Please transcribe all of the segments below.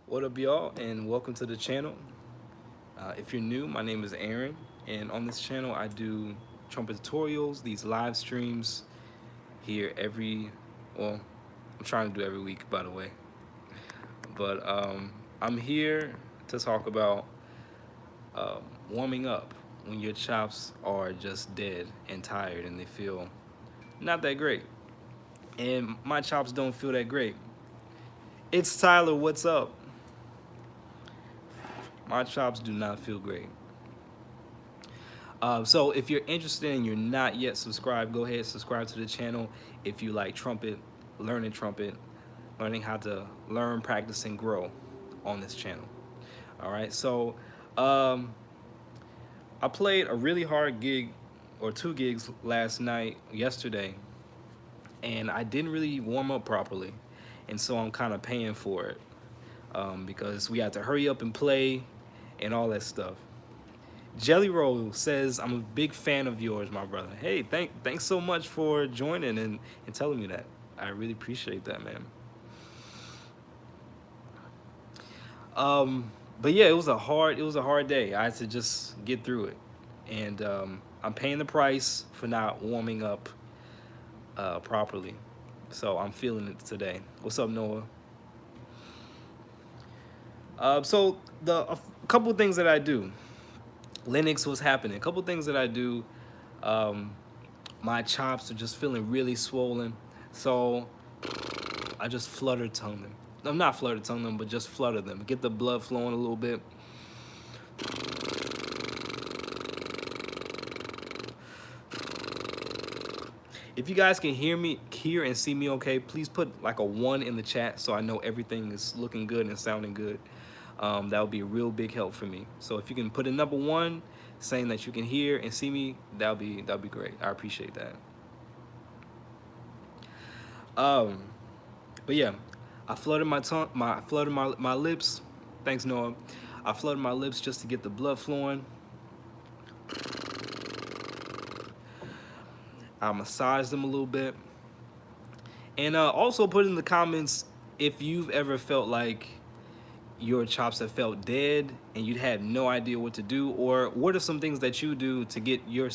What up, y'all, and welcome to the channel. If you're new, my name is Aaron, and on this channel, I do trumpet tutorials, these live streams here well, I'm trying to do every week, by the way. But I'm here to talk about warming up when your chops are just dead and tired and they feel not that great. And my chops don't feel that great. It's Tyler, what's up? My chops do not feel great. So if you're interested and you're not yet subscribed, go ahead and subscribe to the channel if you like trumpet, learning how to learn, practice, and grow on this channel. All right, so I played a really hard gig or two gigs yesterday, and I didn't really warm up properly, and so I'm kind of paying for it because we had to hurry up and play and all that stuff. Jelly Roll says, I'm a big fan of yours, my brother. Hey, thanks so much for joining and telling me that. I really appreciate that, man. But yeah, it was a hard day. I had to just get through it. And I'm paying the price for not warming up properly. So I'm feeling it today. What's up, Noah? So a couple of things that I do. Linux was happening. A couple of things that I do. My chops are just feeling really swollen, so I just flutter tongue them. I'm not flutter tongue them, but just flutter them. Get the blood flowing a little bit. If you guys can hear and see me okay, please put like a 1 in the chat so I know everything is looking good and sounding good. That would be a real big help for me. So if you can put a number 1 saying that you can hear and see me, that'll be great. I appreciate that. But yeah, I fluttered my lips. Thanks, Noah. I fluttered my lips just to get the blood flowing. I massaged them a little bit. And also put in the comments if you've ever felt like your chops have felt dead and you had no idea what to do, or what are some things that you do to get your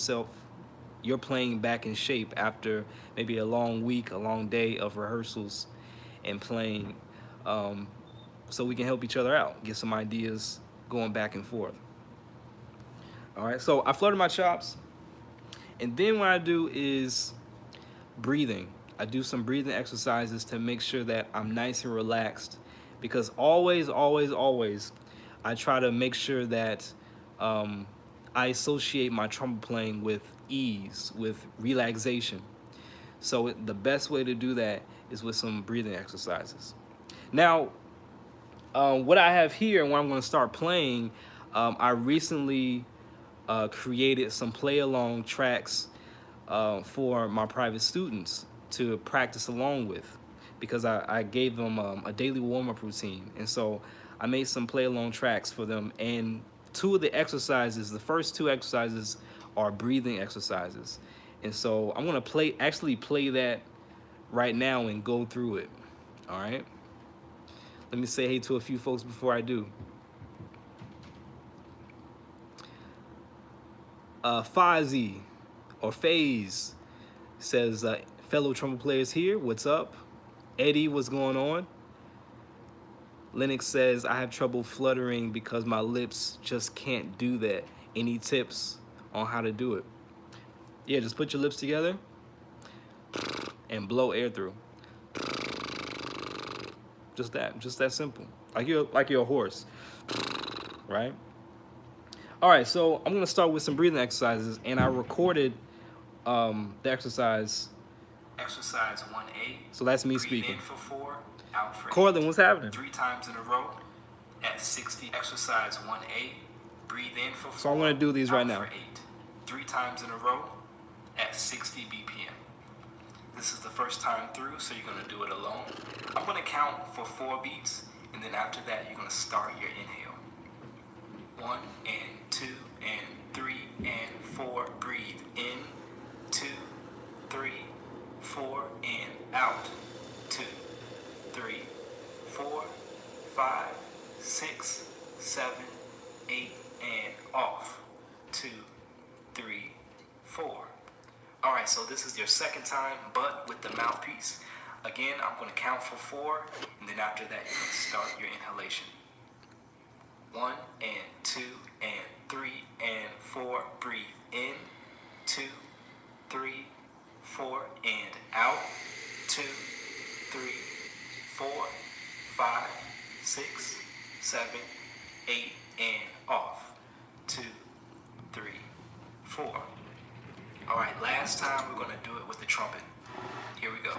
playing back in shape after maybe a long week, a long day of rehearsals and playing, so we can help each other out, get some ideas going back and forth. All right, so I flutter my chops, and then what I do is breathing. I do some breathing exercises to make sure that I'm nice and relaxed, because always, I try to make sure that I associate my trumpet playing with ease, with relaxation. So the best way to do that is with some breathing exercises. Now, what I have here and what I'm going to start playing, I recently created some play-along tracks for my private students to practice along with, because I gave them a daily warm-up routine. And so I made some play-along tracks for them. And two of the exercises, the first two exercises, are breathing exercises. And so I'm going to actually play that right now and go through it. All right? Let me say hey to a few folks before I do. Fozzy or Phase says, fellow trumpet players here, what's up? Eddie, what's going on? Linux says, I have trouble fluttering because my lips just can't do that. Any tips on how to do it? Yeah, just put your lips together and blow air through. Just that simple. Like you're a horse, right? All right, so I'm gonna start with some breathing exercises, and I recorded the exercise. Exercise 1A. So that's me speaking. In for 4, out for Corlin, 8. What's happening? 3 times in a row at 60. Exercise 1A. Breathe in for 4. So I'm gonna do these right now. 8. 3 times in a row at 60 BPM. This is the first time through, so you're gonna do it alone. I'm gonna count for 4 beats, and then after that, you're gonna start your inhale. 1 and 2 and 3 and 4. Breathe in. 2, 3, 4 and out. 2, 3, 4, 5, 6, 7, 8, and off. 2, 3, 4. All right, so this is your second time, but with the mouthpiece. Again, I'm going to count for 4, and then after that, you're going to start your inhalation. 1 and 2 and 3 and 4. Breathe in. 2, 3, 4, and out. 2, 3, 4, 5, 6, 7, 8, and off. 2, 3, 4. All right, last time we're going to do it with the trumpet. Here we go.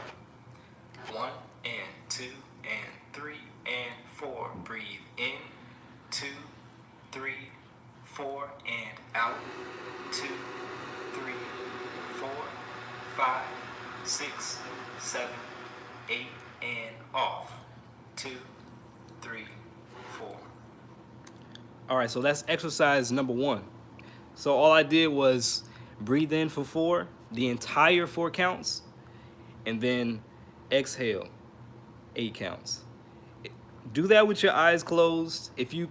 1 and 2 and 3 and 4. Breathe in. 2, 3, 4, and out. 2, 3, 4, 5, 6, 7, 8, and off. 2, 3, 4. All right, so that's exercise number 1. So all I did was breathe in for 4, the entire 4 counts, and then exhale 8 counts. Do that with your eyes closed. If you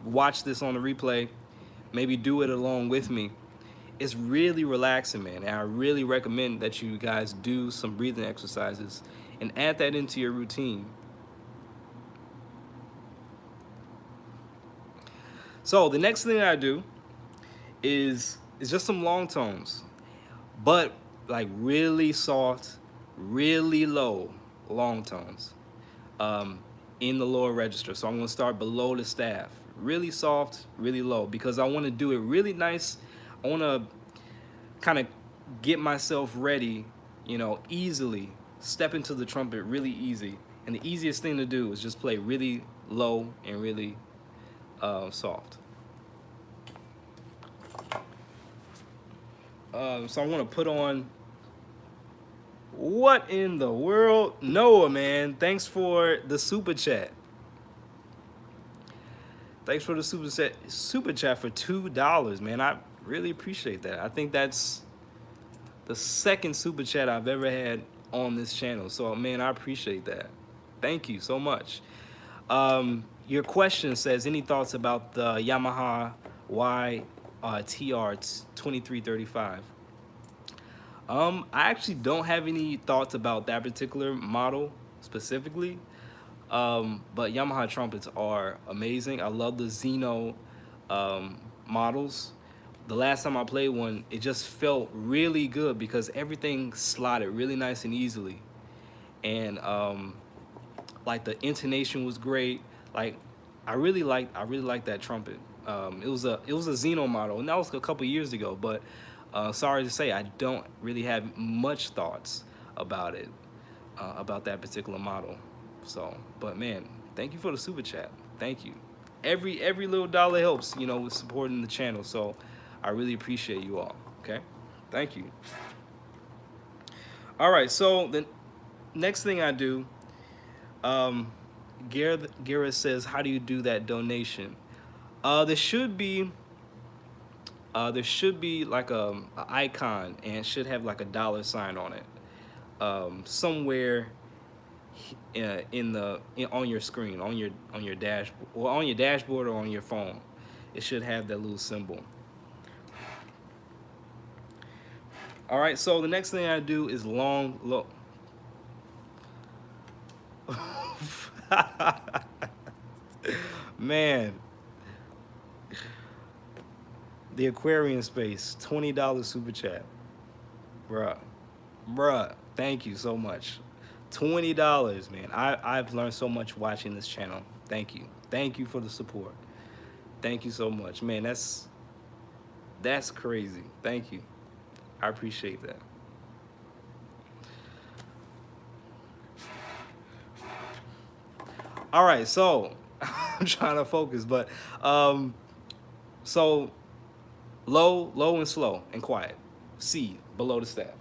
watch this on the replay, maybe do it along with me. It's really relaxing, man. And I really recommend that you guys do some breathing exercises and add that into your routine. So the next thing I do is just some long tones, but like really soft, really low long tones in the lower register. So I'm going to start below the staff, really soft, really low, because I want to do it really nice. I want to kind of get myself ready, you know, easily step into the trumpet really easy. And the easiest thing to do is just play really low and really soft. So I'm going to put on, what in the world? Noah, man, thanks for the super chat. Thanks for the super chat for $2, man. I really appreciate that. I think that's the second super chat I've ever had on this channel. So, man, I appreciate that. Thank you so much. Your question says, any thoughts about the Yamaha TR 2335? I actually don't have any thoughts about that particular model specifically, but Yamaha trumpets are amazing. I love the Xeno models. The last time I played one, it just felt really good because everything slotted really nice and easily, and like the intonation was great. Like I really liked that trumpet. It was a Xeno model, and that was a couple years ago, but sorry to say, I don't really have much thoughts about it, about that particular model. So, but man, thank you for the super chat. Thank you. Every little dollar helps, you know, with supporting the channel. So, I really appreciate you all. Okay, thank you. All right, so the next thing I do, Garrett says, how do you do that donation? There should be like a icon, and it should have like a $sign on it, somewhere on your screen, on your dashboard, or on your dashboard, or on your phone. It should have that little symbol. All right, so the next thing I do is low. Man, the aquarium space, $20 super chat, bruh, thank you so much. $20, man. I've learned so much watching this channel. Thank you for the support. Thank you so much, man. That's crazy. Thank you. I appreciate that. All right, so I'm trying to focus, but so low and slow and quiet. C, below the staff.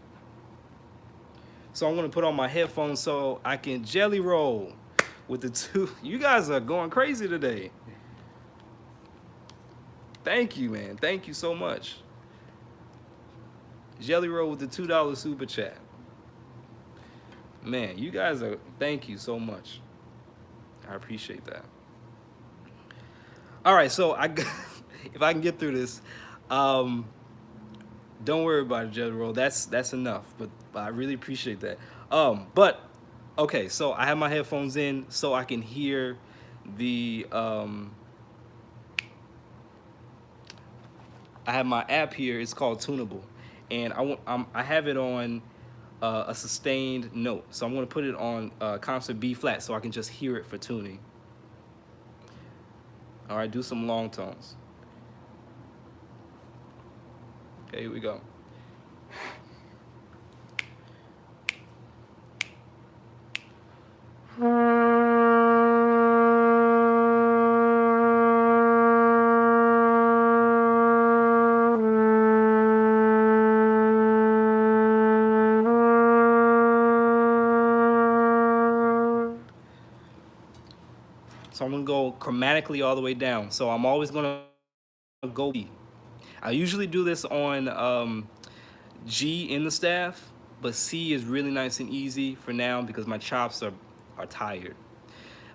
So I'm gonna put on my headphones so I can jelly roll with the two. You guys are going crazy today. Thank you, man. Thank you so much. Jelly roll with the $2 super chat. Man, you guys are, thank you so much. I appreciate that. All right, so if I can get through this, um, don't worry about it, General. That's enough. But I really appreciate that. But okay, so I have my headphones in so I can hear the. I have my app here. It's called Tunable, and I have it on a sustained note. So I'm going to put it on concert B flat so I can just hear it for tuning. All right, do some long tones. Okay, here we go. So I'm gonna go chromatically all the way down. So I'm always gonna go B. I usually do this on G in the staff, but C is really nice and easy for now because my chops are tired.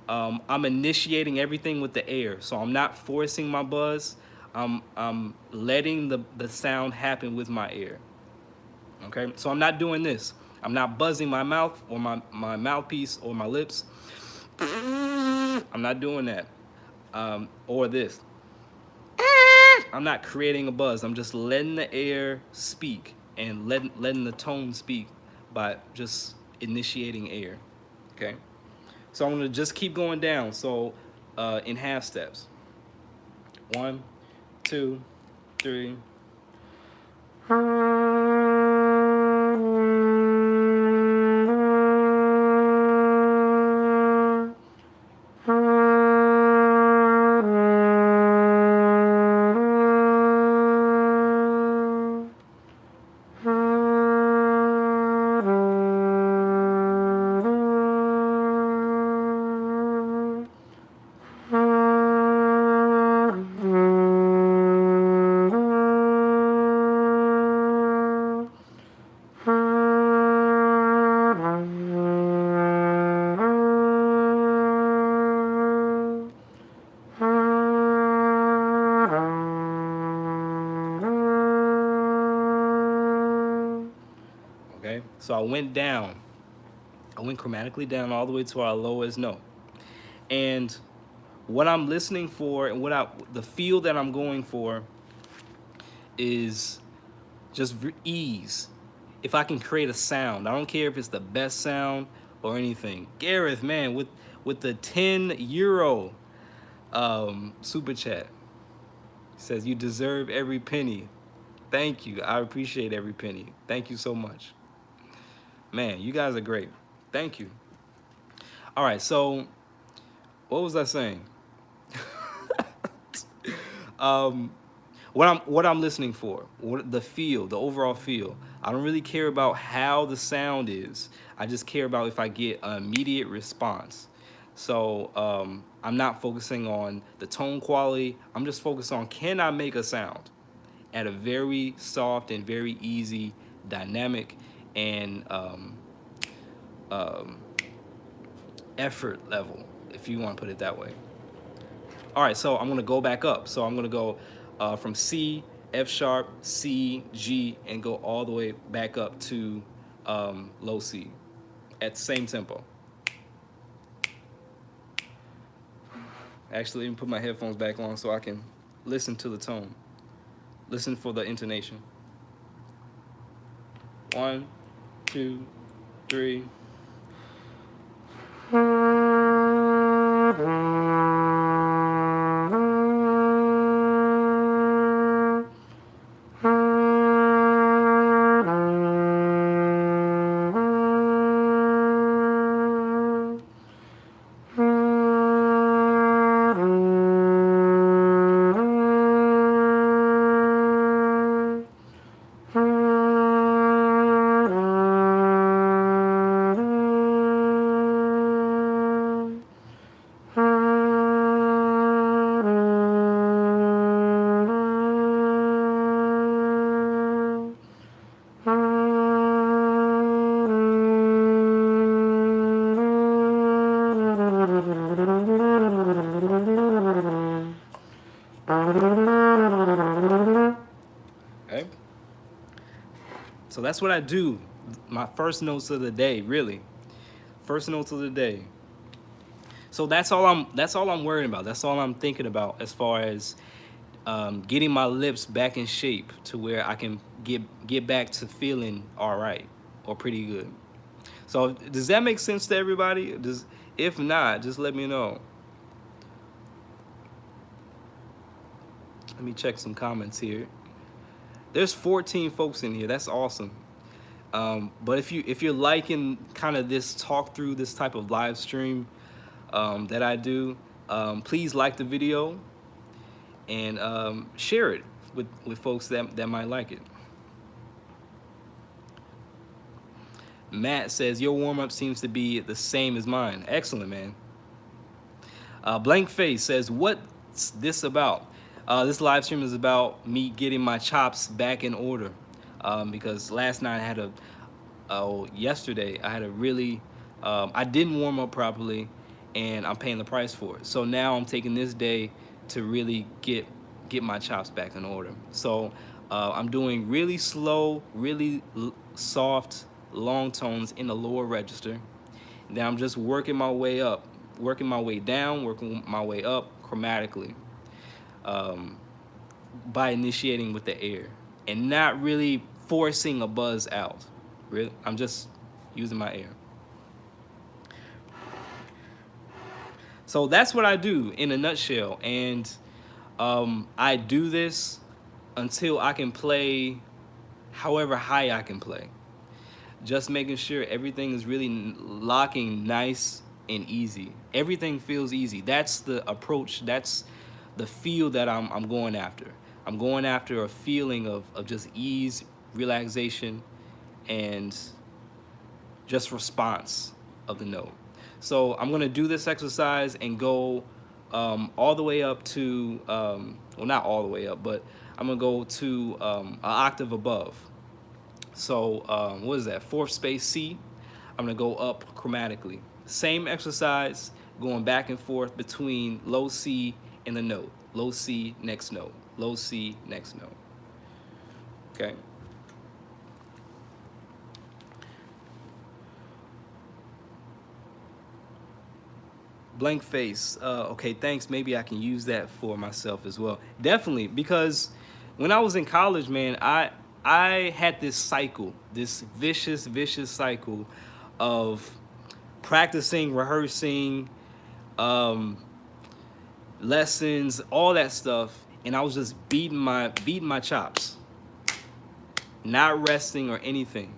I'm initiating everything with the air, so I'm not forcing my buzz. I'm letting the sound happen with my air. Okay, so I'm not doing this. I'm not buzzing my mouth or my mouthpiece or my lips. I'm not doing that. Or this. I'm not creating a buzz. I'm just letting the air speak and letting the tone speak by just initiating air. Okay. So I'm gonna just keep going down. So in half steps. 1, 2, 3. Okay, so I went down. I went chromatically down all the way to our lowest note. And what I'm listening for and the feel that I'm going for is just ease. If I can create a sound, I don't care if it's the best sound or anything. Gareth, man, with the €10 super chat, says you deserve every penny. Thank you. I appreciate every penny. Thank you so much. Man, you guys are great. Thank you. All right, so what was I saying? What I'm listening for, the feel, the overall feel. I don't really care about how the sound is. I just care about if I get an immediate response. So I'm not focusing on the tone quality. I'm just focused on, can I make a sound at a very soft and very easy dynamic and effort level, if you want to put it that way. All right, so I'm gonna go back up. So I'm gonna go from C, F sharp, C, G, and go all the way back up to low C at the same tempo. Actually, let me put my headphones back on so I can listen to the tone. Listen for the intonation. 1, 2, 3. Okay. So that's what I do. My first notes of the day, really. First notes of the day. So that's all I'm worrying about. That's all I'm thinking about as far as getting my lips back in shape to where I can get back to feeling all right or pretty good. So does that make sense to everybody? If not, just let me know. Let me check some comments here. There's 14 folks in here. That's awesome. But if you're liking kind of this talk through this type of live stream that I do, please like the video and share it with folks that might like it. Matt says your warm up seems to be the same as mine. Excellent, man. Blank Face says, what's this about? This live stream is about me getting my chops back in order. Because last night yesterday I had a really, I didn't warm up properly and I'm paying the price for it. So now I'm taking this day to really get my chops back in order. So I'm doing really slow, really soft, long tones in the lower register. Then I'm just working my way up, working my way down, working my way up chromatically by initiating with the air and not really forcing a buzz out. Really, I'm just using my air. So that's what I do in a nutshell. And I do this until I can play however high I can play. Just making sure everything is really locking nice and easy. Everything feels easy. That's the approach. That's the feel that I'm going after. I'm going after a feeling of just ease, relaxation, and just response of the note. So I'm gonna do this exercise and go all the way up to, well, not all the way up, but I'm gonna go to an octave above. So what is that, fourth space C? I'm gonna go up chromatically. Same exercise, going back and forth between low C and the note. Low C, next note. Low C, next note. Okay. Blank face. Okay, thanks. Maybe I can use that for myself as well. Definitely, because when I was in college, man, I had this cycle, this vicious cycle of practicing, rehearsing, lessons, all that stuff, and I was just beating my chops, not resting or anything,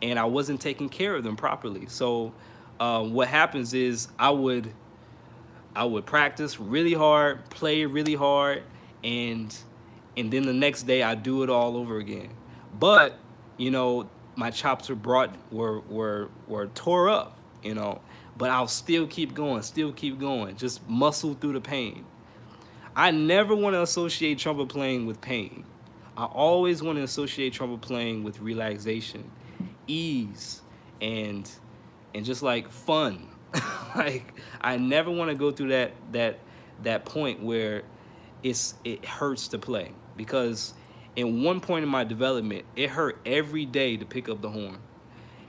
and I wasn't taking care of them properly. So what happens is I would practice really hard, play really hard, and then the next day I do it all over again. But my chops were tore up, but I'll still keep going, just muscle through the pain. I never want to associate trumpet playing with pain. I always want to associate trumpet playing with relaxation, ease, and just like fun. Like I never want to go through that point where it hurts to play, because in one point in my development it hurt every day to pick up the horn,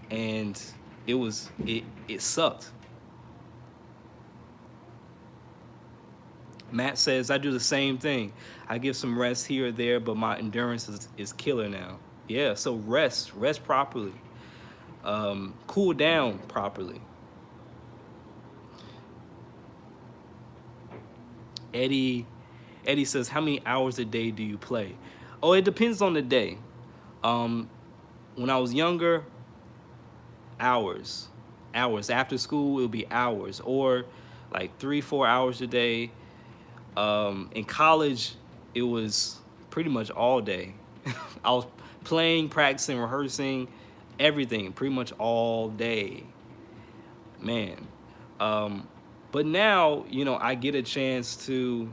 and it sucked. Matt says I do the same thing. I give some rest here or there, but my endurance is killer now. Yeah, so rest properly, cool down properly. Eddie says, how many hours a day do you play? Oh, it depends on the day. When I was younger, hours. After school, it would be hours, or like 3-4 hours a day. In college, it was pretty much all day. I was playing, practicing, rehearsing, everything, pretty much all day. Man. But now, I get a chance to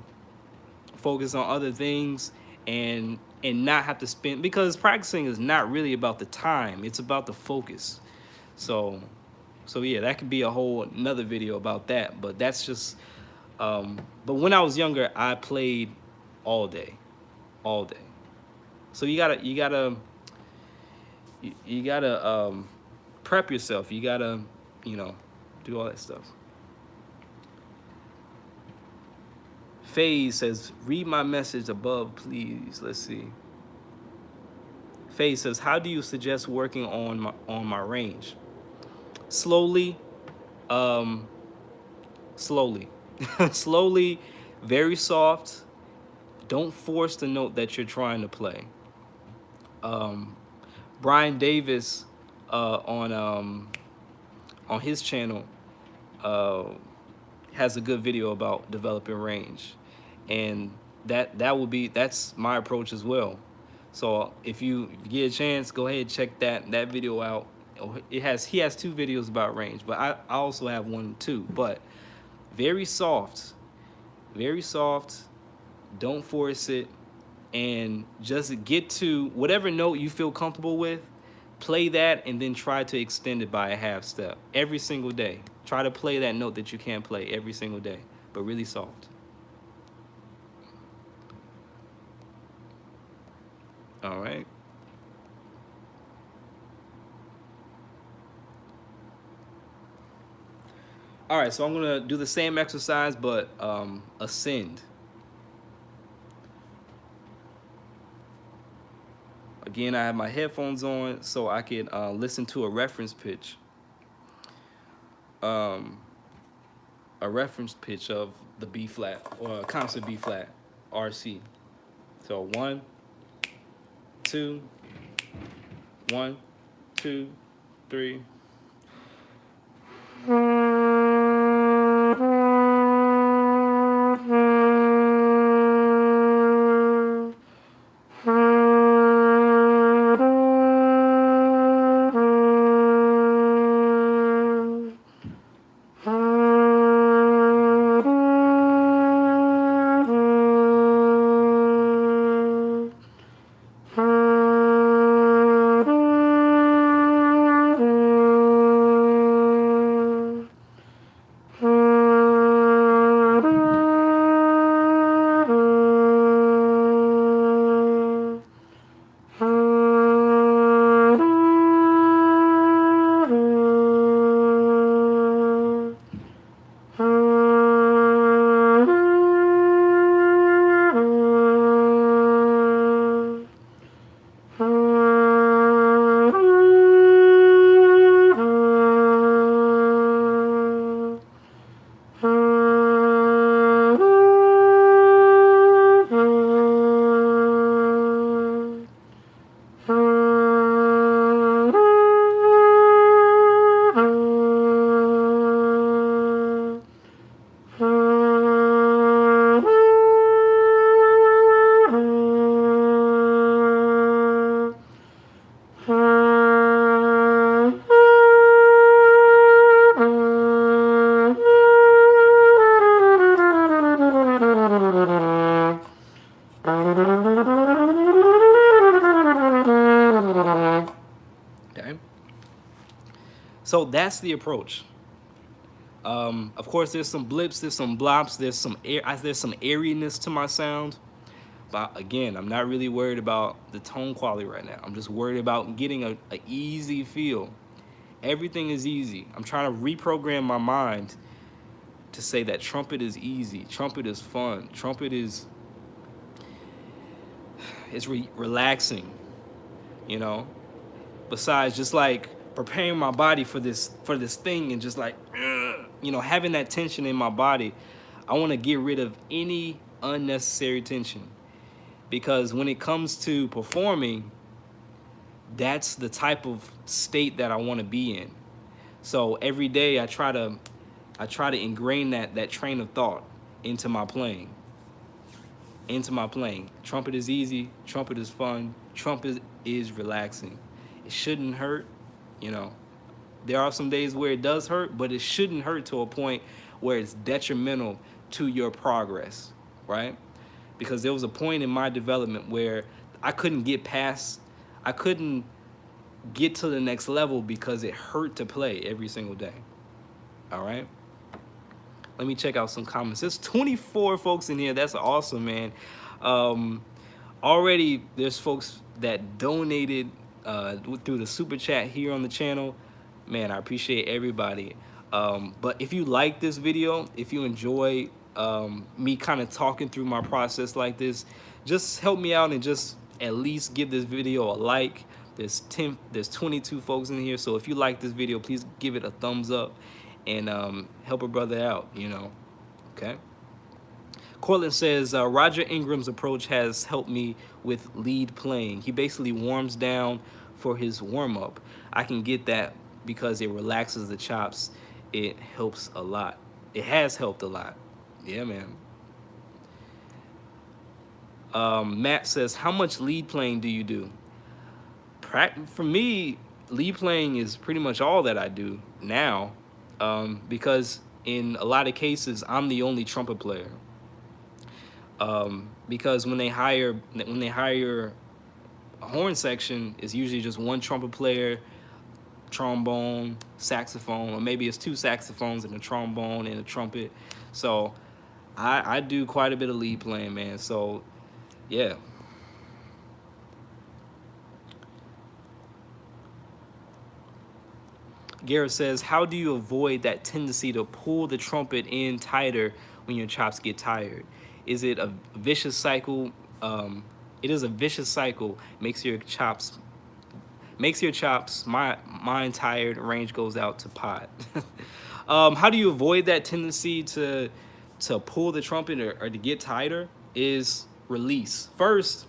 focus on other things and not have to spend, because practicing is not really about the time, it's about the focus. So yeah, that could be a whole another video about that, but that's just but when I was younger, I played all day, all day. So you gotta prep yourself. You gotta, you know, do all that stuff. Faye says, read my message above, please. Let's see. Faye says, how do you suggest working on my range? Slowly, um, slowly, slowly, very soft. Don't force the note that you're trying to play. Um, Brian Davis on his channel uh, has a good video about developing range, and that's my approach as well. So if you get a chance, go ahead and check that video out. He has two videos about range, but I also have one too. But very soft, very soft. Don't force it, and just get to whatever note you feel comfortable with. Play that, and then try to extend it by a half step every single day. Try to play that note that you can't play every single day, but really soft. All right. All right, so I'm gonna do the same exercise, but ascend. Again, I have my headphones on so I can listen to a reference pitch. A reference pitch of the B flat or concert B flat, RC. So 1, 2, 1, 2, 3. Okay. So that's the approach. Of course, there's some blips, there's some blops, there's some airiness to my sound. But again, I'm not really worried about the tone quality right now. I'm just worried about getting a easy feel. Everything is easy. I'm trying to reprogram my mind to say that trumpet is easy, trumpet is fun, trumpet is relaxing, you know. Besides just like preparing my body for this thing and just like, you know, having that tension in my body, I want to get rid of any unnecessary tension. Because when it comes to performing, that's the type of state that I want to be in. So every day I try to ingrain that train of thought into my playing. Trumpet is easy, trumpet is fun, trumpet is relaxing. It shouldn't hurt, you know. There are some days where it does hurt, but it shouldn't hurt to a point where it's detrimental to your progress, right? Because there was a point in my development where I couldn't get to the next level because it hurt to play every single day. All right. Let me check out some comments. There's 24 folks in here. That's awesome, man. Already, there's folks that donated through the super chat here on the channel. Man, I appreciate everybody. But if you like this video, if you enjoy me kind of talking through my process like this, just help me out and just at least give this video a like. There's 22 folks in here, so if you like this video, please give it a thumbs up and help a brother out, you know. Okay. Cortland says, Roger Ingram's approach has helped me with lead playing. He basically warms down for his warm-up. I can get that because it relaxes the chops. It helps a lot. It has helped a lot. Yeah, man. Matt says, how much lead playing do you do? For me, lead playing is pretty much all that I do now, because in a lot of cases, I'm the only trumpet player. Because when they hire a horn section, it's usually just one trumpet player, trombone, saxophone, or maybe it's two saxophones and a trombone and a trumpet. So I do quite a bit of lead playing, man. So yeah. Garrett says, how do you avoid that tendency to pull the trumpet in tighter when your chops get tired? Is it a vicious cycle? It is a vicious cycle. Makes your chops mind tired, range goes out to pot. How do you avoid that tendency to pull the trumpet or to get tighter? Is release. First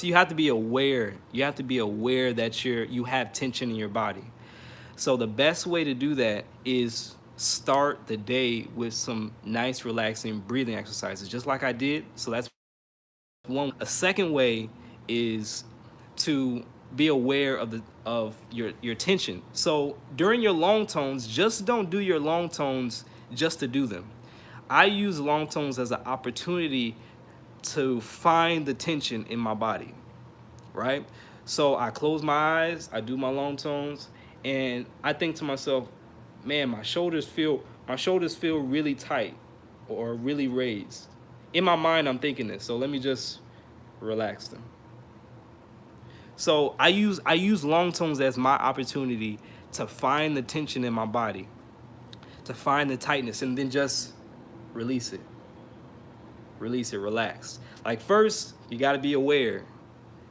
you have to be aware. You have to be aware that you have tension in your body. So the best way to do that is start the day with some nice relaxing breathing exercises, just like I did. So that's one. A second way is to be aware of your tension. So during your long tones, just don't do your long tones just to do them. I use long tones as an opportunity to find the tension in my body, right? So I close my eyes, I do my long tones, and I think to myself, man, my shoulders feel really tight or really raised. In my mind, I'm thinking this, so let me just relax them. So I use long tones as my opportunity to find the tension in my body, to find the tightness, and then just release it. Release it, relax. Like first, you gotta be aware.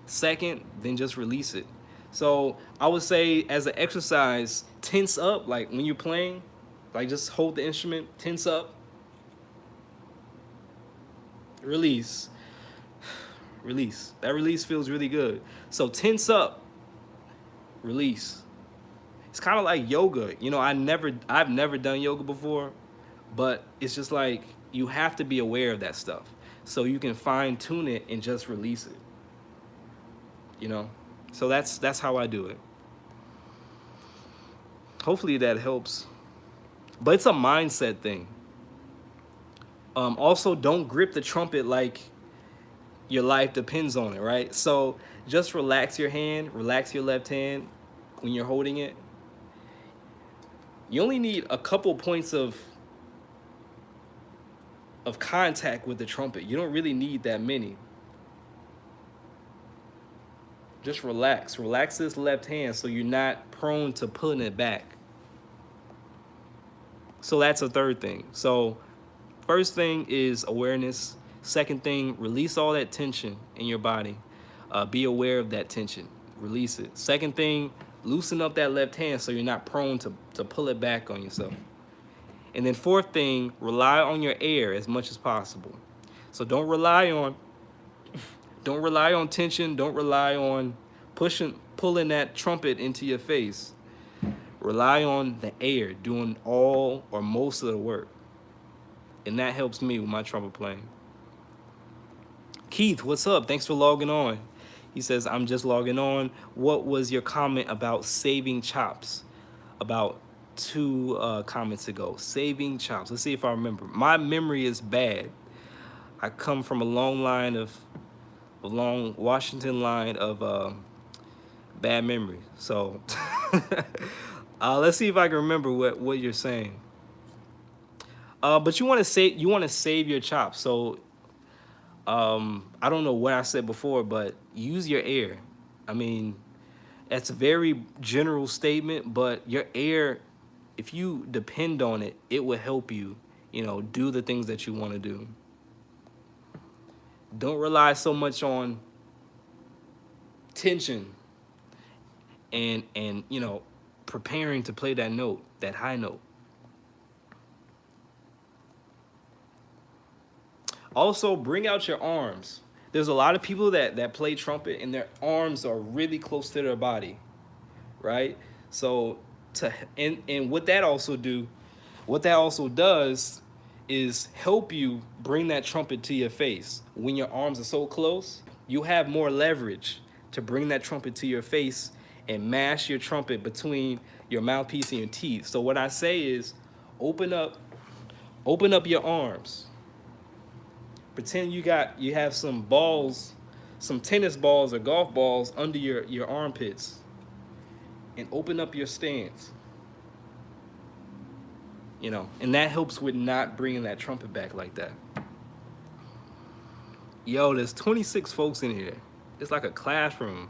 Second, then just release it. So I would say as an exercise, tense up, like when you're playing, like just hold the instrument, tense up, release, release. That release feels really good. So tense up, release. It's kind of like yoga. You know, I've never done yoga before, but it's just like you have to be aware of that stuff so you can fine tune it and just release it. You know? So that's how I do it. Hopefully that helps. But it's a mindset thing. Also, don't grip the trumpet like your life depends on it, right? So just relax your hand, relax your left hand when you're holding it. You only need a couple points of contact with the trumpet. You don't really need that many. Just relax. Relax this left hand so you're not prone to pulling it back. So that's a third thing. So first thing is awareness. Second thing, release all that tension in your body. Be aware of that tension. Release it. Second thing, loosen up that left hand so you're not prone to pull it back on yourself. And then fourth thing, rely on your air as much as possible. So don't rely on tension. Don't rely on pulling that trumpet into your face. Rely on the air doing all or most of the work. And that helps me with my trumpet playing. Keith, what's up? Thanks for logging on. He says, I'm just logging on. What was your comment about saving chops? About 2 comments ago. Saving chops. Let's see if I remember. My memory is bad. I come from a long Washington line of bad memory. So let's see if I can remember what you're saying. But you want to save your chops. So I don't know what I said before, but use your air. I mean, that's a very general statement, but your air, if you depend on it, it will help you, do the things that you want to do. Don't rely so much on tension and preparing to play that note, that high note. Also, bring out your arms. There's a lot of people that play trumpet and their arms are really close to their body, right? So and what that also does is help you bring that trumpet to your face. When your arms are so close, you have more leverage to bring that trumpet to your face and mash your trumpet between your mouthpiece and your teeth. So what I say is open up your arms. Pretend you have some balls, some tennis balls or golf balls under your armpits, and open up your stance. And that helps with not bringing that trumpet back like that. Yo, there's 26 folks in here. It's like a classroom.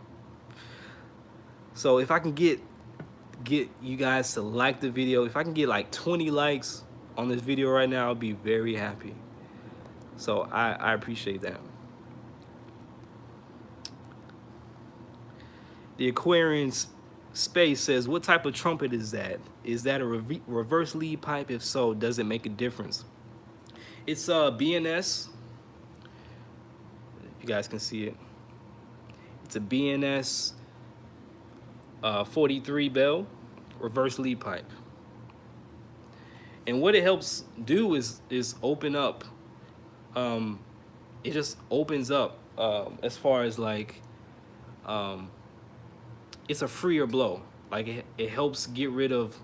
So if I can get you guys to like the video, if I can get like 20 likes on this video right now, I'll be very happy. So I appreciate that. The Aquarian Space says, what type of trumpet is that? Is that a reverse lead pipe? If so, does it make a difference? It's a BNS. You guys can see it. It's a BNS 43 bell reverse lead pipe. And what it helps do is open up. It just opens up as far as like it's a freer blow. Like it helps get rid of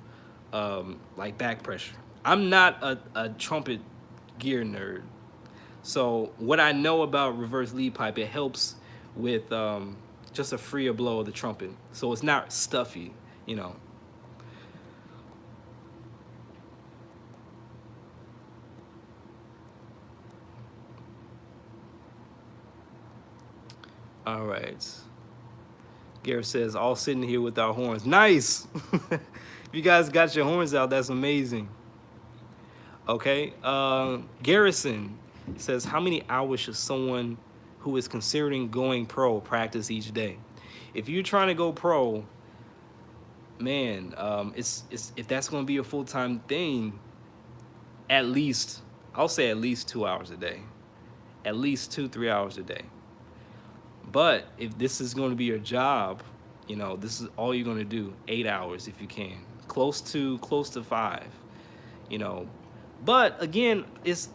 like back pressure. I'm not a trumpet gear nerd, so what I know about reverse lead pipe, it helps with just a freer blow of the trumpet, so it's not stuffy, All right. Garrett says, all sitting here with our horns. Nice. If you guys got your horns out, that's amazing. Okay. Garrison says, how many hours should someone who is considering going pro practice each day? If you're trying to go pro, man, it's if that's going to be a full-time thing, I'll say at least 2 hours a day. At least 2-3 hours a day. But if this is going to be your job, this is all you're going to do, 8 hours if you can, close to 5, But again, it's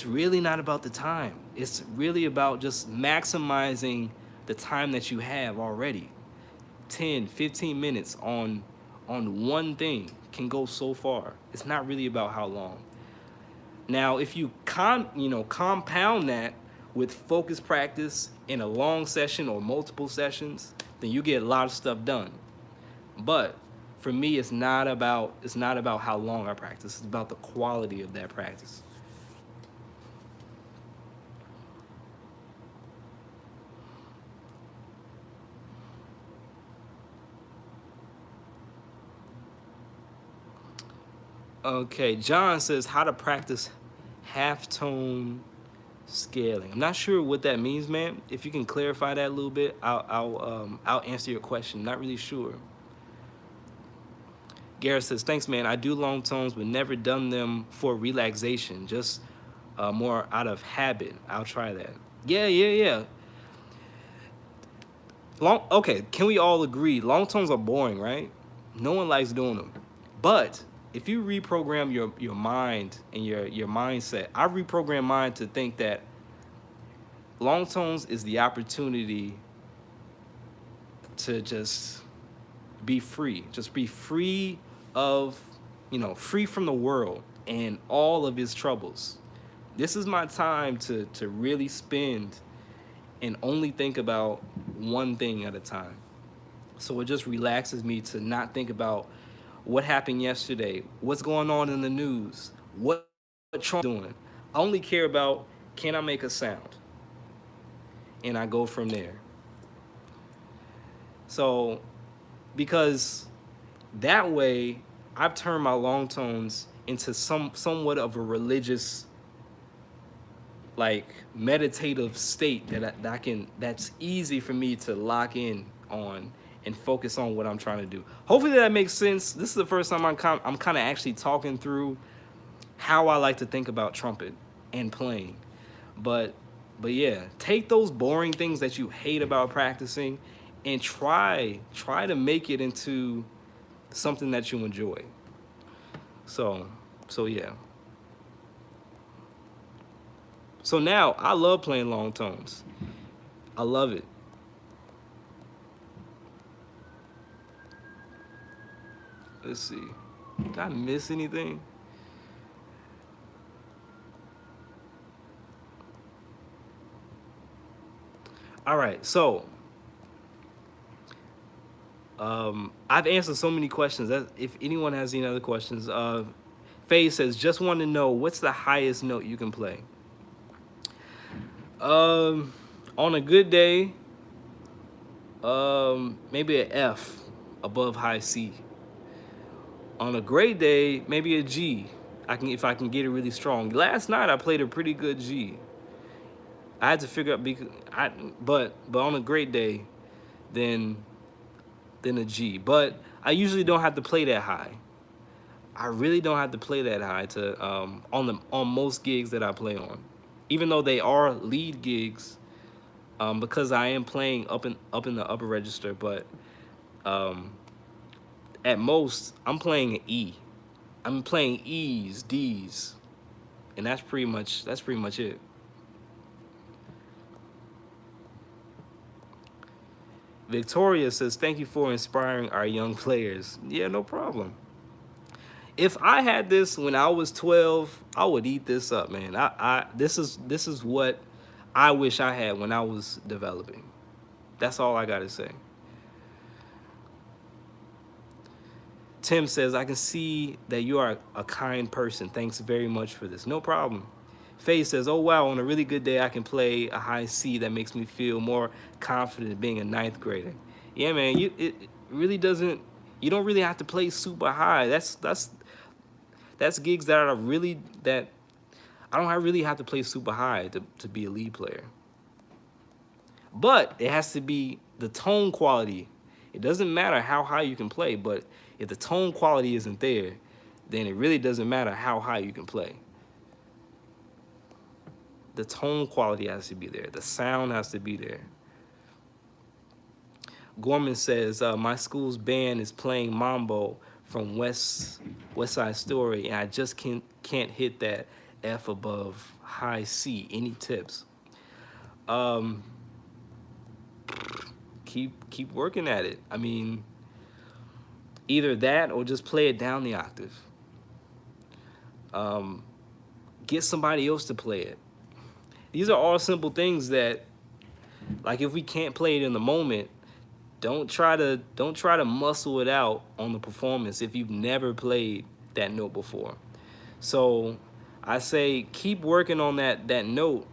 really not about the time. It's really about just maximizing the time that you have already. 10, 15 minutes on one thing can go so far. It's not really about how long. Now, if you compound that with focus practice in a long session or multiple sessions, then you get a lot of stuff done. But for me, it's not about how long I practice. It's about the quality of that practice. Okay, John says how to practice half-tone scaling. I'm not sure what that means, man. If you can clarify that a little bit, I'll answer your question. Not really sure. Garrett says, thanks, man. I do long tones, but never done them for relaxation, just more out of habit. I'll try that. Yeah. Okay, can we all agree? Long tones are boring, right? No one likes doing them. But if you reprogram your mind and your mindset, I reprogram mine to think that long tones is the opportunity to just be free. Just be free of, free from the world and all of its troubles. This is my time to really spend and only think about one thing at a time. So it just relaxes me to not think about what happened yesterday, what's going on in the news, what Trump's doing. I only care about can I make a sound? And I go from there. So, because that way, I've turned my long tones into somewhat of a religious, like meditative state that's easy for me to lock in on and focus on what I'm trying to do. Hopefully that makes sense. This is the first time I'm kind of actually talking through how I like to think about trumpet and playing. But yeah, take those boring things that you hate about practicing and try to make it into something that you enjoy. So yeah. So now I love playing long tones. I love it. Let's see. Did I miss anything? All right, so I've answered so many questions. If anyone has any other questions, Faye says, just want to know what's the highest note you can play. On a good day, maybe an F above high C. On a great day, maybe a G. If I can get it really strong. Last night I played a pretty good G. I had to figure out but on a great day, then a G. But I usually don't have to play that high. I really don't have to play that high to on most gigs that I play on, even though they are lead gigs, because I am playing up in the upper register. But at most, I'm playing an E. I'm playing E's, D's, and that's pretty much it. Victoria says, thank you for inspiring our young players. Yeah, no problem. If I had this when I was 12, I would eat this up, man. This is what I wish I had when I was developing. That's all I gotta say. Tim says, I can see that you are a kind person. Thanks very much for this. No problem. Faye says, oh wow, on a really good day, I can play a high C that makes me feel more confident being a ninth grader. Yeah, man, it really doesn't, you don't really have to play super high. That's gigs that are really, that I don't really have to play super high to be a lead player. But it has to be the tone quality. It doesn't matter how high you can play, but if the tone quality isn't there, then it really doesn't matter how high you can play. The tone quality has to be there. The sound has to be there. Gorman says, my school's band is playing Mambo from West Side Story, and I just can't hit that F above high C. Any tips? Keep working at it. I mean, either that or just play it down the octave. Get somebody else to play it. These are all simple things that, like, if we can't play it in the moment, don't try to muscle it out on the performance if you've never played that note before. So I say keep working on that note,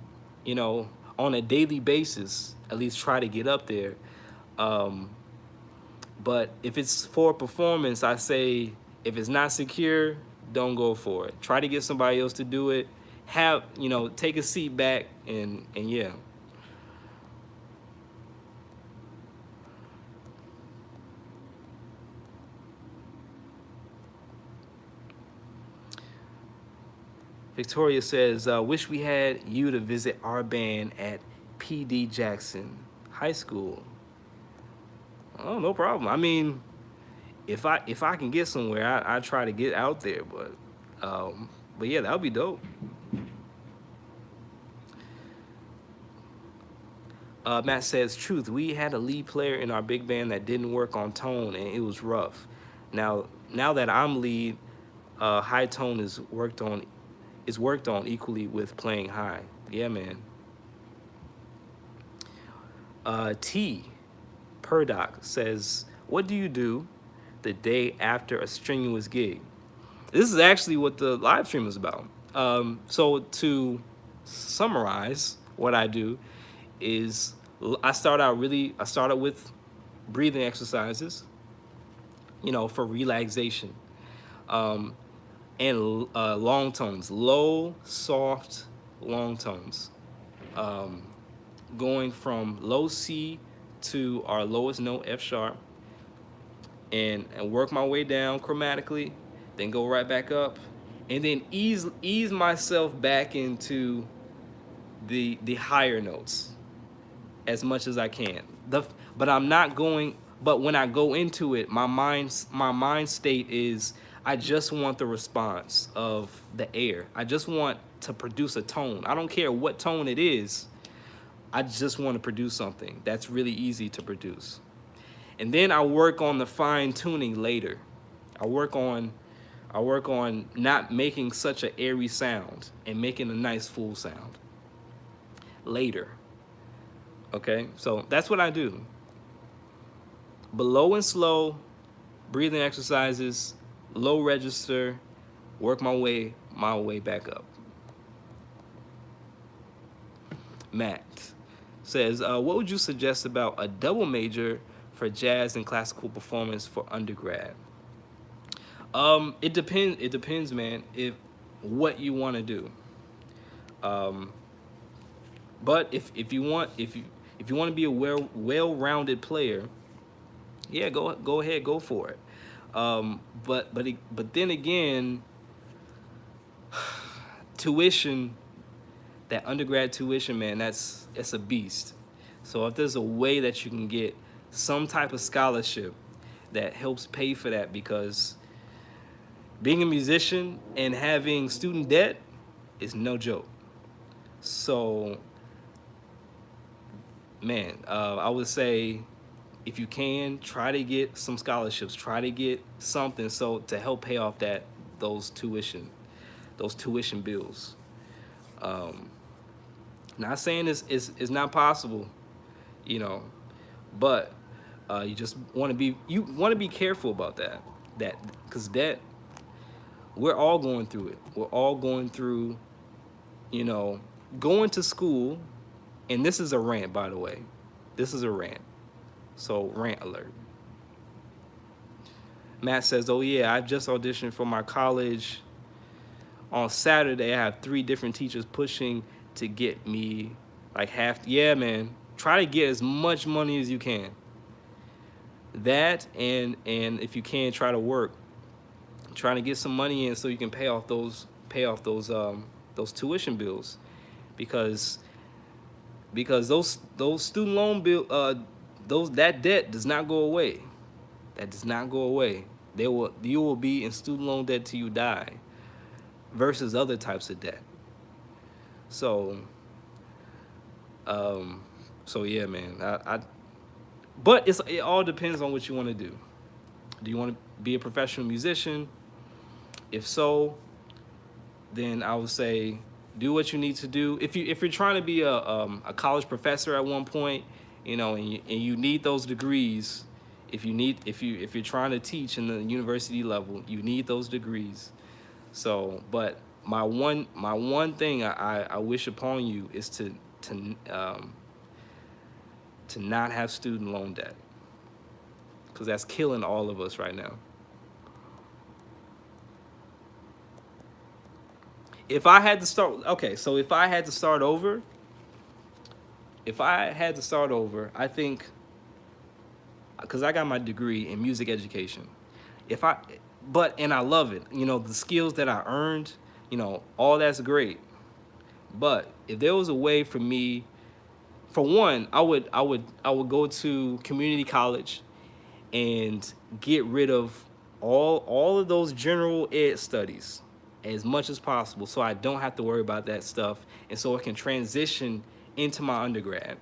you know, on a daily basis. At least try to get up there. But if it's for performance, I say if it's not secure, don't go for it. Try to get somebody else to do it. Take a seat back and yeah. Victoria says, wish we had you to visit our band at PD Jackson High School. Oh, no problem. I mean, if I can get somewhere, I try to get out there, but yeah, that would be dope. Matt says, truth, we had a lead player in our big band that didn't work on tone, and it was rough. Now that I'm lead, high tone is worked on equally with playing high. Yeah, man. T. Purdock says, what do you do the day after a strenuous gig? This is actually what the live stream is about. So to summarize what I do is I started with breathing exercises, for relaxation, um, and long tones, low, soft, long tones, um, going from low C to our lowest note, F sharp, and work my way down chromatically, then go right back up, and then ease myself back into the higher notes as much as I can. But I'm not going. But when I go into it, my mind state is I just want the response of the air. I just want to produce a tone. I don't care what tone it is. I just want to produce something that's really easy to produce. And then I work on the fine tuning later. I work on I work on not making such an airy sound and making a nice full sound later. Okay, so that's what I do. But low and slow, breathing exercises, low register, work my way back up. Matt says, what would you suggest about a double major for jazz and classical performance for undergrad? It depends. It depends, man. If what you want to do. Um, but if you want to be a well-rounded player, yeah, go ahead, go for it. But then again, tuition, that undergrad tuition, man, it's a beast. So if there's a way that you can get some type of scholarship that helps pay for that, because being a musician and having student debt is no joke. So, man, I would say if you can, try to get some scholarships, try to get something so to help pay off those tuition, those tuition bills. Um, Not saying it's not possible, you know, but you just want to be careful about that because that we're all going through it. We're all going through, you know, going to school, and this is a rant, by the way. This is a rant. So rant alert. Matt says, "Oh yeah, I've just auditioned for my college. On Saturday, I have 3 different teachers pushing to get me like half. Yeah, man. Try to get as much money as you can. That and if you can, try to work. Trying to get some money in so you can pay off those tuition bills, because those student loan that debt does not go away. That does not go away. You will be in student loan debt till you die, versus other types of debt. So, so yeah, man. But it all depends on what you want to do. Do you want to be a professional musician? If so, then I would say do what you need to do. If you're trying to be a college professor at one point, you know, and you need those degrees. If you're trying to teach in the university level, you need those degrees. So, but my one thing I wish upon you is to not have student loan debt, because that's killing all of us right now. If I had to start, okay, so if I had to start over, I think, because I got my degree in music education. If I, and I love it. You know, the skills that I earned, you know, all that's great. But if there was a way for me, for one, I would go to community college and get rid of all of those general ed studies as much as possible, so I don't have to worry about that stuff, and so I can transition into my undergrad.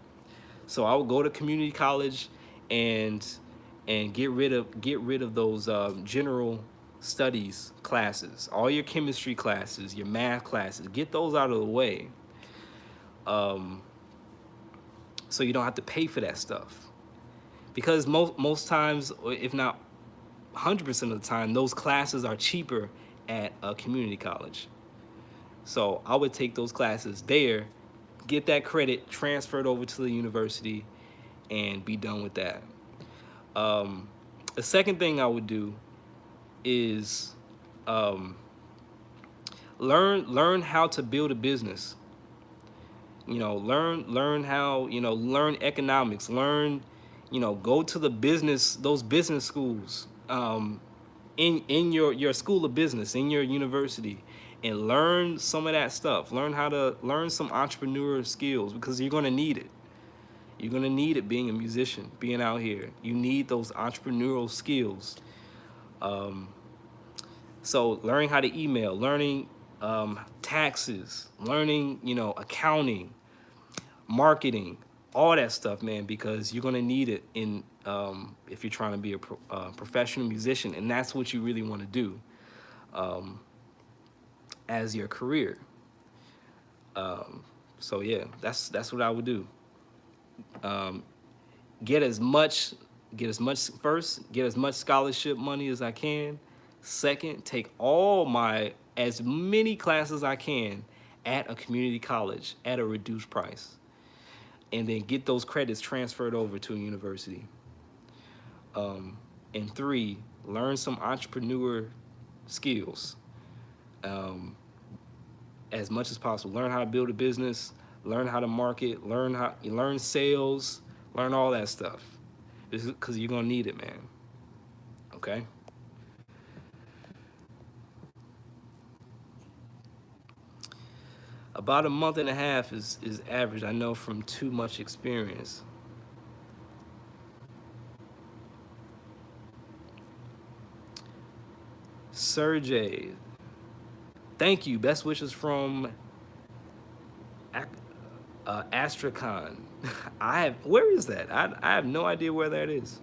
So I would go to community college and get rid of those general studies classes, all your chemistry classes, your math classes. Get those out of the way, so you don't have to pay for that stuff. Because most times, if not 100% of the time, those classes are cheaper at a community college. So I would take those classes there, get that credit transferred over to the university, and be done with that. Um, the second thing I would do is um, learn how to build a business. Learn how, learn economics, learn, go to the business, those business schools, in your school of business, in your university, and learn some of that stuff. Learn how to learn some entrepreneur skills, because you're going to need it. You're going to need it being a musician, being out here. You need those entrepreneurial skills. um, so learning how to email, learning taxes, learning, accounting, marketing, all that stuff, man, because you're gonna need it in if you're trying to be a professional musician, and that's what you really want to do um, as your career. So yeah, that's what I would do. Um, get as much first, get as much scholarship money as I can. Second, take as many classes I can at a community college at a reduced price, and then get those credits transferred over to a university. Um, and three, learn some entrepreneur skills as much as possible. Learn how to build a business, learn how to market, learn sales, learn all that stuff. This is because you're gonna need it, man. Okay. About a month and a half is average. I know from too much experience. Sergey, thank you. Best wishes from Astrakhan. Where is that? I have no idea where that is.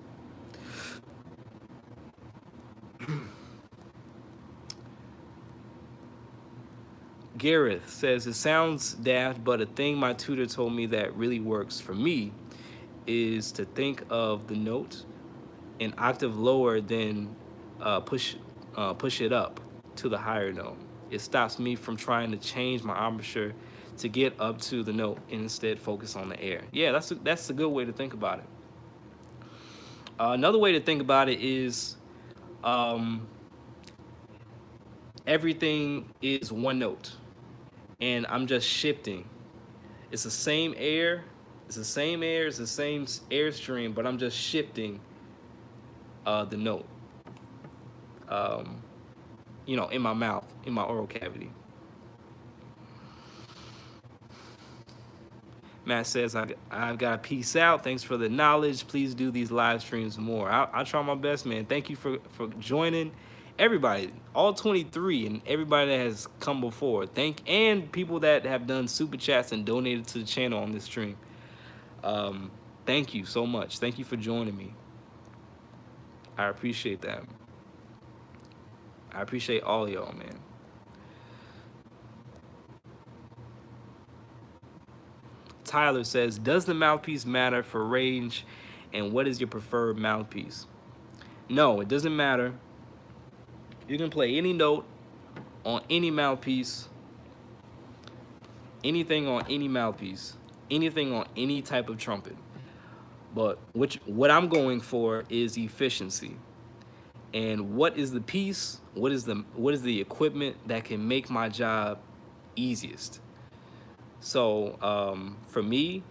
Gareth says, it sounds daft, but a thing my tutor told me that really works for me is to think of the note an octave lower than push it up to the higher note. It stops me from trying to change my embouchure to get up to the note and instead focus on the air. Yeah, that's a good way to think about it. Another way to think about it is um, everything is one note, and I'm just shifting. It's the same air, it's the same air, it's the same airstream, but I'm just shifting the note. In my mouth, in my oral cavity. Matt says, I've got to peace out. Thanks for the knowledge. Please do these live streams more. I'll try my best, man. Thank you for joining. Everybody, all 23, and everybody that has come before. And people that have done super chats and donated to the channel on this stream. Thank you so much. Thank you for joining me. I appreciate that. I appreciate all y'all, man. Tyler says, does the mouthpiece matter for range, and what is your preferred mouthpiece? No, it doesn't matter. You can play any note on any mouthpiece, anything on any mouthpiece, anything on any type of trumpet. But what I'm going for is efficiency. And what is the piece? What is the equipment that can make my job easiest? So for me,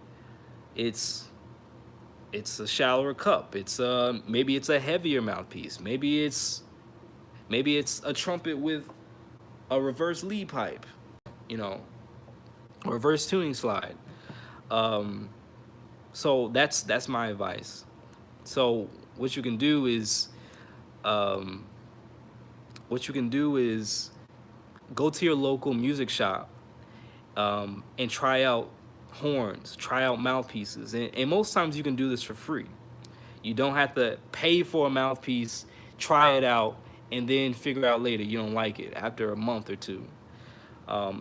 it's a shallower cup. It's maybe it's a heavier mouthpiece. Maybe it's a trumpet with a reverse lead pipe, reverse tuning slide. So that's my advice. So what you can do is go to your local music shop and try out horns, try out mouthpieces. And most times you can do this for free. You don't have to pay for a mouthpiece, try it out, and then figure out later you don't like it after a month or two.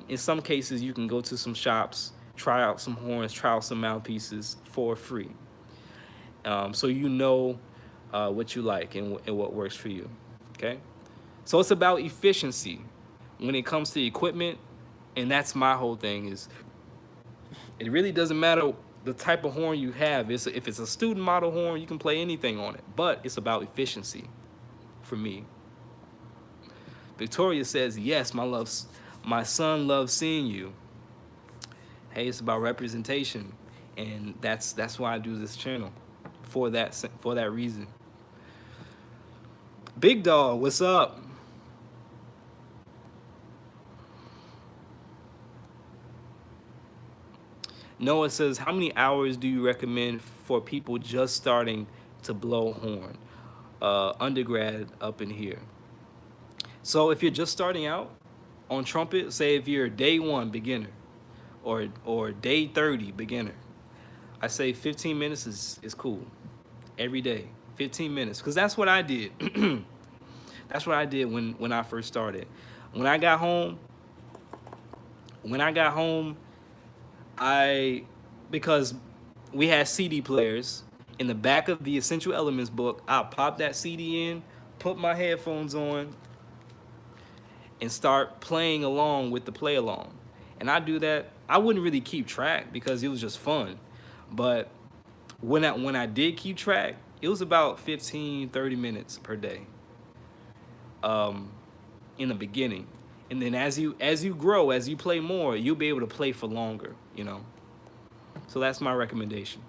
In some cases, you can go to some shops, try out some horns, try out some mouthpieces for free. So what you like and what works for you, okay? So it's about efficiency. When it comes to equipment, And that's my whole thing is it really doesn't matter the type of horn you have. If it's a student model horn, you can play anything on it, but it's about efficiency for me. Victoria says, yes, my son loves seeing you. Hey, it's about representation, and that's why I do this channel, for that reason. Big Dog, what's up? Noah says, how many hours do you recommend for people just starting to blow horn? Undergrad up in here. So if you're just starting out on trumpet, say if you're day 1 beginner or day 30 beginner, I say 15 minutes is cool. Every day, 15 minutes, because that's what I did. That's what I did when I first started. When I got home, because we had CD players in the back of the Essential Elements book, I popped that CD in, put my headphones on, and start playing along with the play along. And I do that. I wouldn't really keep track because it was just fun. But when I did keep track, it was about 15, 30 minutes per day. In the beginning. And then as you grow, as you play more, you'll be able to play for longer, you know. So that's my recommendation.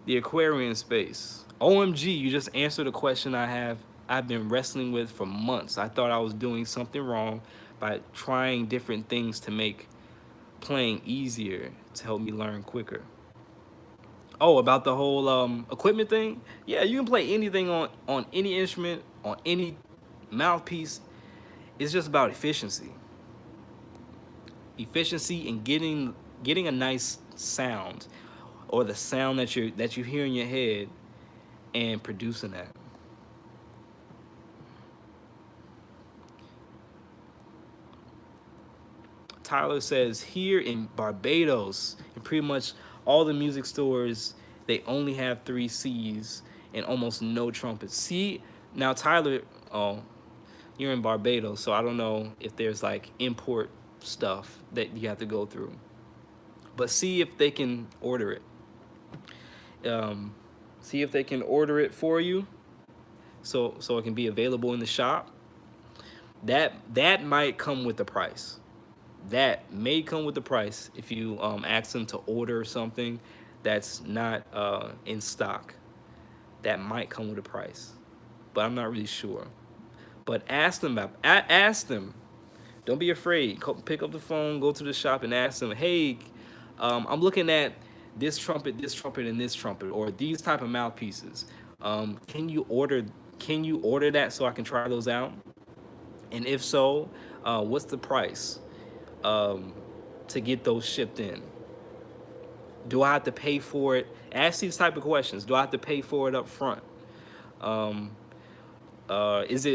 The Aquarian Space. OMG, you just answered a question I've been wrestling with for months. I thought I was doing something wrong by trying different things to make playing easier to help me learn quicker. Oh, about the whole equipment thing? Yeah, you can play anything on any instrument, on any mouthpiece. It's just about efficiency. Efficiency and getting a nice sound, or the sound that you hear in your head, and producing that. Tyler says, here in Barbados, in pretty much all the music stores, they only have 3 Cs and almost no trumpets. See, now Tyler, oh, you're in Barbados, so I don't know if there's like import stuff that you have to go through. But see if they can order it. See if they can order it for you, so it can be available in the shop. That might come with the price. That may come with the price if you ask them to order something that's not in stock. That might come with a price, but I'm not really sure. But ask them ask them. Don't be afraid. Pick up the phone, go to the shop, and ask them, hey, I'm looking at this trumpet, and this trumpet, or these type of mouthpieces. Can you order that so I can try those out? And if so, what's the price to get those shipped in? Do I have to pay for it? Ask these type of questions. Do I have to pay for it up front? Is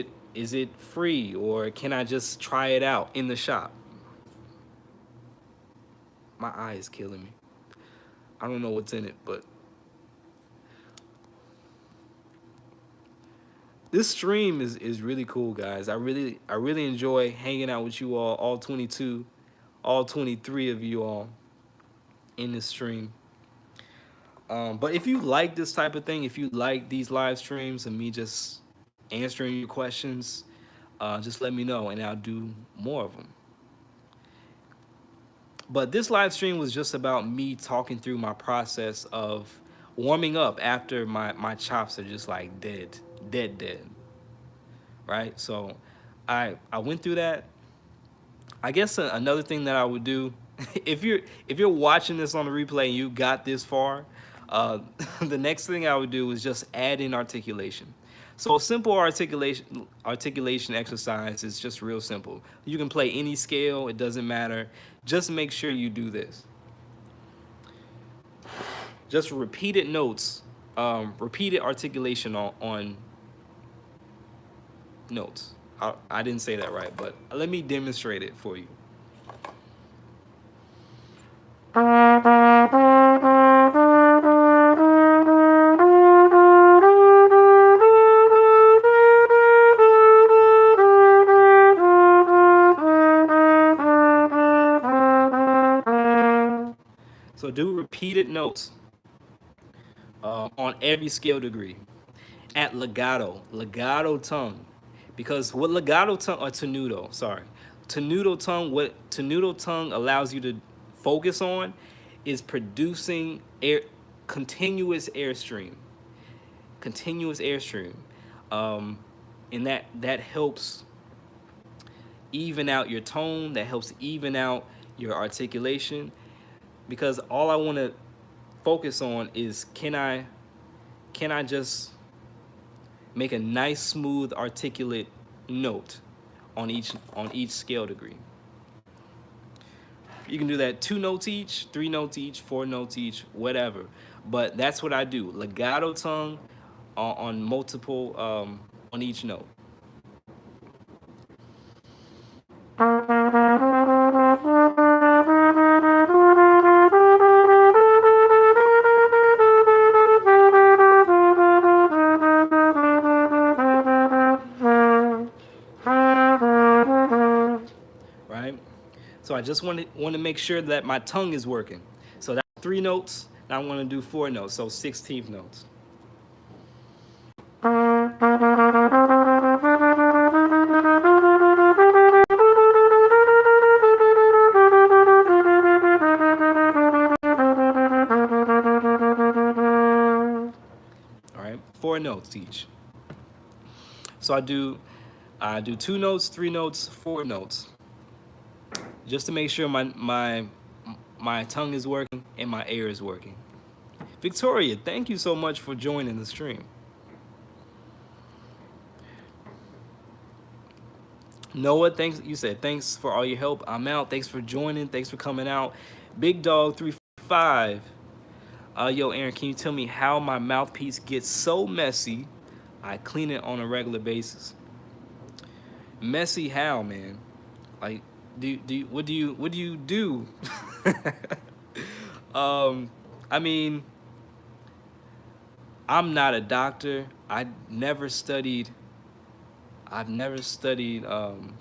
it free, or can I just try it out in the shop? My eye is killing me. I don't know what's in it, but this stream is really cool, guys. I really enjoy hanging out with you all 22, all 23 of you all in this stream. But if you like this type of thing, if you like these live streams and me just answering your questions, just let me know and I'll do more of them. But this live stream was just about me talking through my process of warming up after my chops are just like dead. Right? So I went through that. I guess another thing that I would do, if you're watching this on the replay and you got this far, the next thing I would do is just add in articulation. So a simple articulation exercise is just real simple. You can play any scale, it doesn't matter. Just make sure you do this. Just repeated notes, repeated articulation on notes. I didn't say that right, but let me demonstrate it for you. So do repeated notes on every scale degree. At legato tongue, because what legato tongue or tenuto, sorry, tenuto tongue, what tenuto tongue allows you to focus on is producing air, continuous airstream, continuous airstream, um, and that helps even out your tone. That helps even out your articulation, because all I want to focus on is can I just make a nice, smooth, articulate note on each scale degree. You can do that 2 notes each, 3 notes each, 4 notes each, whatever. But that's what I do. Legato tongue on multiple on each note. Right? So I just want to make sure that my tongue is working. So that's 3 notes, and I want to do 4 notes, so 16th notes. All right, 4 notes each. So I do 2 notes, 3 notes, 4 notes, just to make sure my tongue is working and my air is working. Victoria, thank you so much for joining the stream. Noah, thanks. You said thanks for all your help. I'm out. Thanks for joining. Thanks for coming out. Big Dog 345. Yo, Aaron, can you tell me how my mouthpiece gets so messy? I clean it on a regular basis. Messy how, man? Like, what do you do? I mean, I'm not a doctor. I've never studied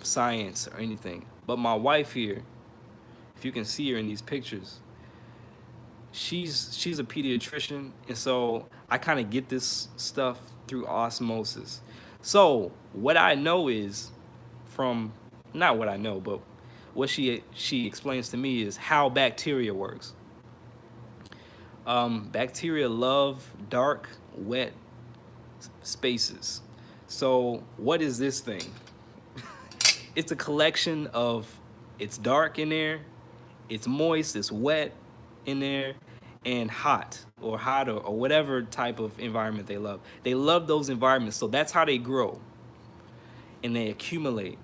science or anything. But my wife here, if you can see her in these pictures, she's a pediatrician, and so I kind of get this stuff through osmosis. So what I know is from not what I know, but what she explains to me is how bacteria works. Bacteria love dark, wet spaces. So what is this thing? It's a collection of, it's dark in there, it's moist, it's wet in there, and hot or whatever type of environment they love. They love those environments, so that's how they grow and they accumulate.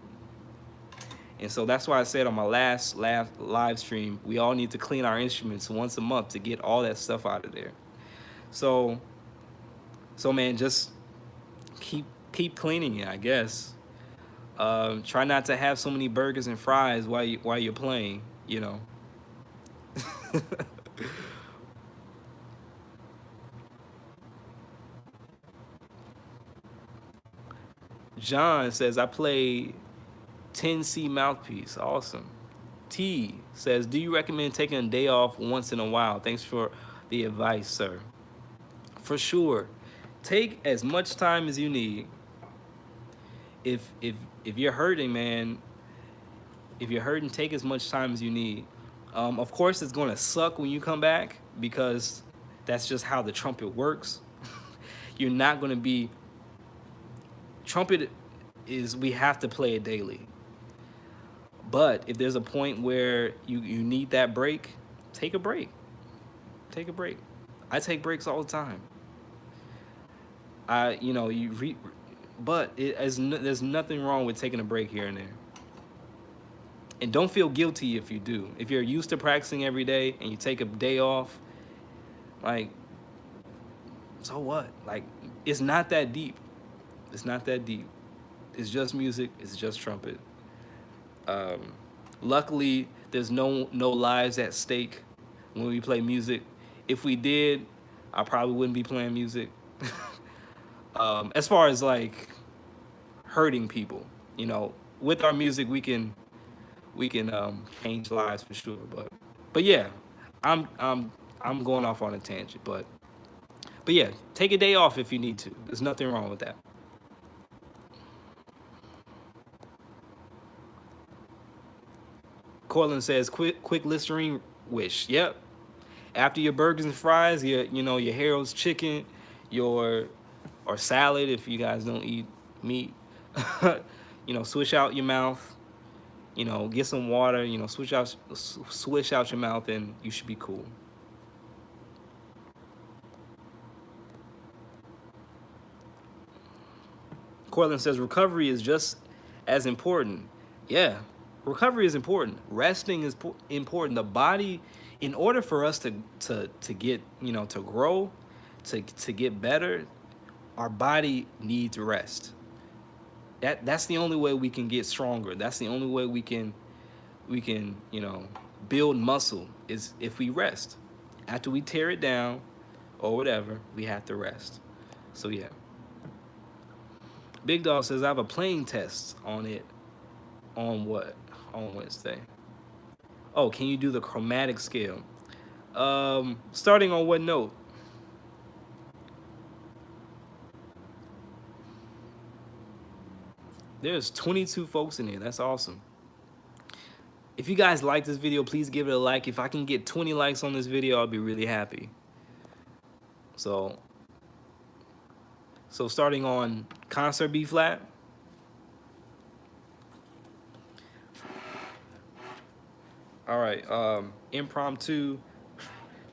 And so that's why I said on my last live stream, we all need to clean our instruments once a month to get all that stuff out of there. So man, just keep cleaning it, I guess. Try not to have so many burgers and fries while you're playing, you know. John says I play 10C mouthpiece. Awesome. T says, do you recommend taking a day off once in a while? Thanks for the advice, sir. For sure. Take as much time as you need. If you're hurting, man, if you're hurting, take as much time as you need. Of course, it's going to suck when you come back because that's just how the trumpet works. You're not going to be... Trumpet is, we have to play it daily. But if there's a point where you need that break, take a break. Take a break. I take breaks all the time. There's nothing wrong with taking a break here and there. And don't feel guilty if you do. If you're used to practicing every day and you take a day off, like, so what? Like, it's not that deep. It's not that deep. It's just music. It's just trumpet. Luckily, there's no lives at stake when we play music. If we did, I probably wouldn't be playing music. As far as like hurting people, with our music we can change lives for sure. But yeah, I'm I'm I'm going off on a tangent, but yeah, take a day off if you need to. There's nothing wrong with that. Cortland says, quick Listerine wish. Yep. After your burgers and fries, your Harold's chicken, your or salad if you guys don't eat meat. Swish out your mouth. Get some water. Swish out your mouth, and you should be cool. Cortland says recovery is just as important. Yeah, recovery is important. Resting is important. The body, in order for us to get to grow, to get better, our body needs rest. That's the only way we can get stronger. That's the only way we can build muscle is if we rest. After we tear it down or whatever, we have to rest. So yeah. Big Dog says I have a playing test on it on what? On Wednesday. Oh, can you do the chromatic scale? Starting on what note? There's 22 folks in here. That's awesome. If you guys like this video, please give it a like. If I can get 20 likes on this video, I'll be really happy. So starting on concert B flat. All right, impromptu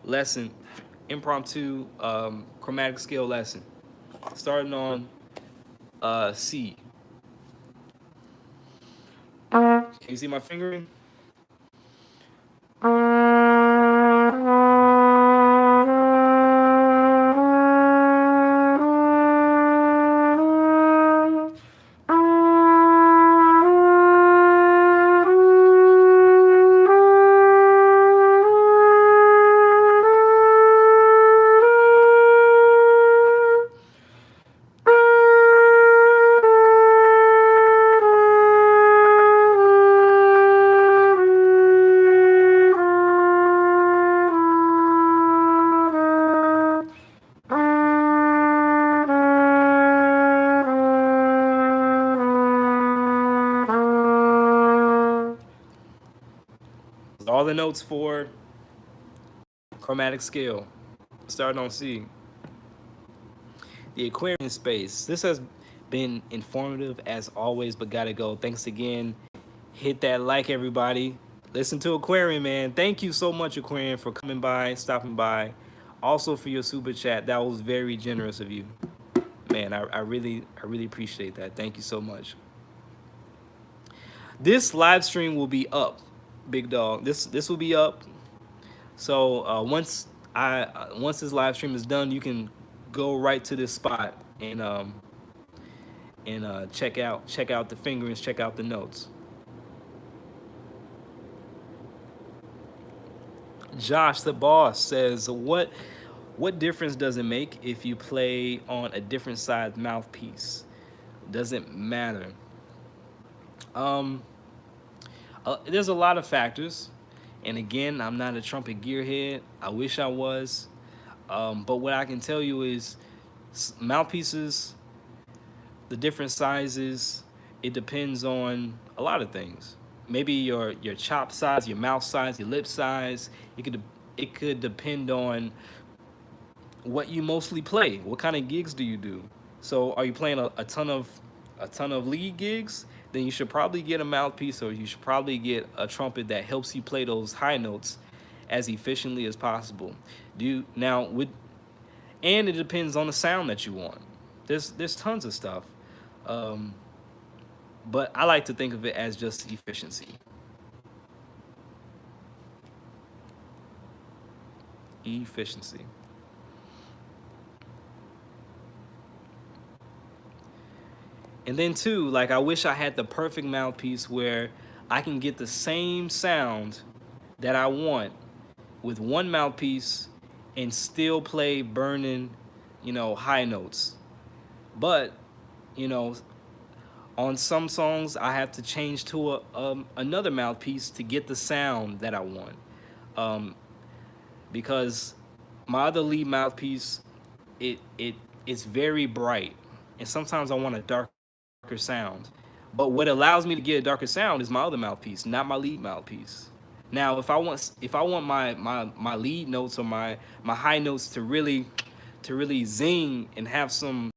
lesson, impromptu chromatic scale lesson. Starting on C. Can you see my fingering? All the notes for chromatic scale. Starting on C. The Aquarian space. This has been informative as always, but gotta go. Thanks again. Hit that like, everybody. Listen to Aquarian, man. Thank you so much, Aquarian, for coming by, stopping by. Also for your super chat. That was very generous of you. Man, I really appreciate that. Thank you so much. This live stream will be up, Big Dog. This will be up. So once this live stream is done, you can go right to this spot and check out the fingerings, check out the notes. Josh the boss says, what difference does it make if you play on a different size mouthpiece? Doesn't matter. There's a lot of factors, and again, I'm not a trumpet gearhead. I wish I was, but what I can tell you is mouthpieces, the different sizes, it depends on a lot of things. Maybe your chop size, your mouth size, your lip size. It could depend on what you mostly play. What kind of gigs do you do? So are you playing a ton of lead gigs? Then you should probably get a mouthpiece, or you should probably get a trumpet that helps you play those high notes as efficiently as possible. And it depends on the sound that you want. There's tons of stuff, but I like to think of it as just efficiency. Efficiency. And then too, like, I wish I had the perfect mouthpiece where I can get the same sound that I want with one mouthpiece and still play burning, high notes. But, on some songs I have to change to another mouthpiece to get the sound that I want. because my other lead mouthpiece, it's very bright, and sometimes I want a darker sound. But what allows me to get a darker sound is my other mouthpiece, not my lead mouthpiece. Now, if I want my lead notes or my high notes to really zing and have some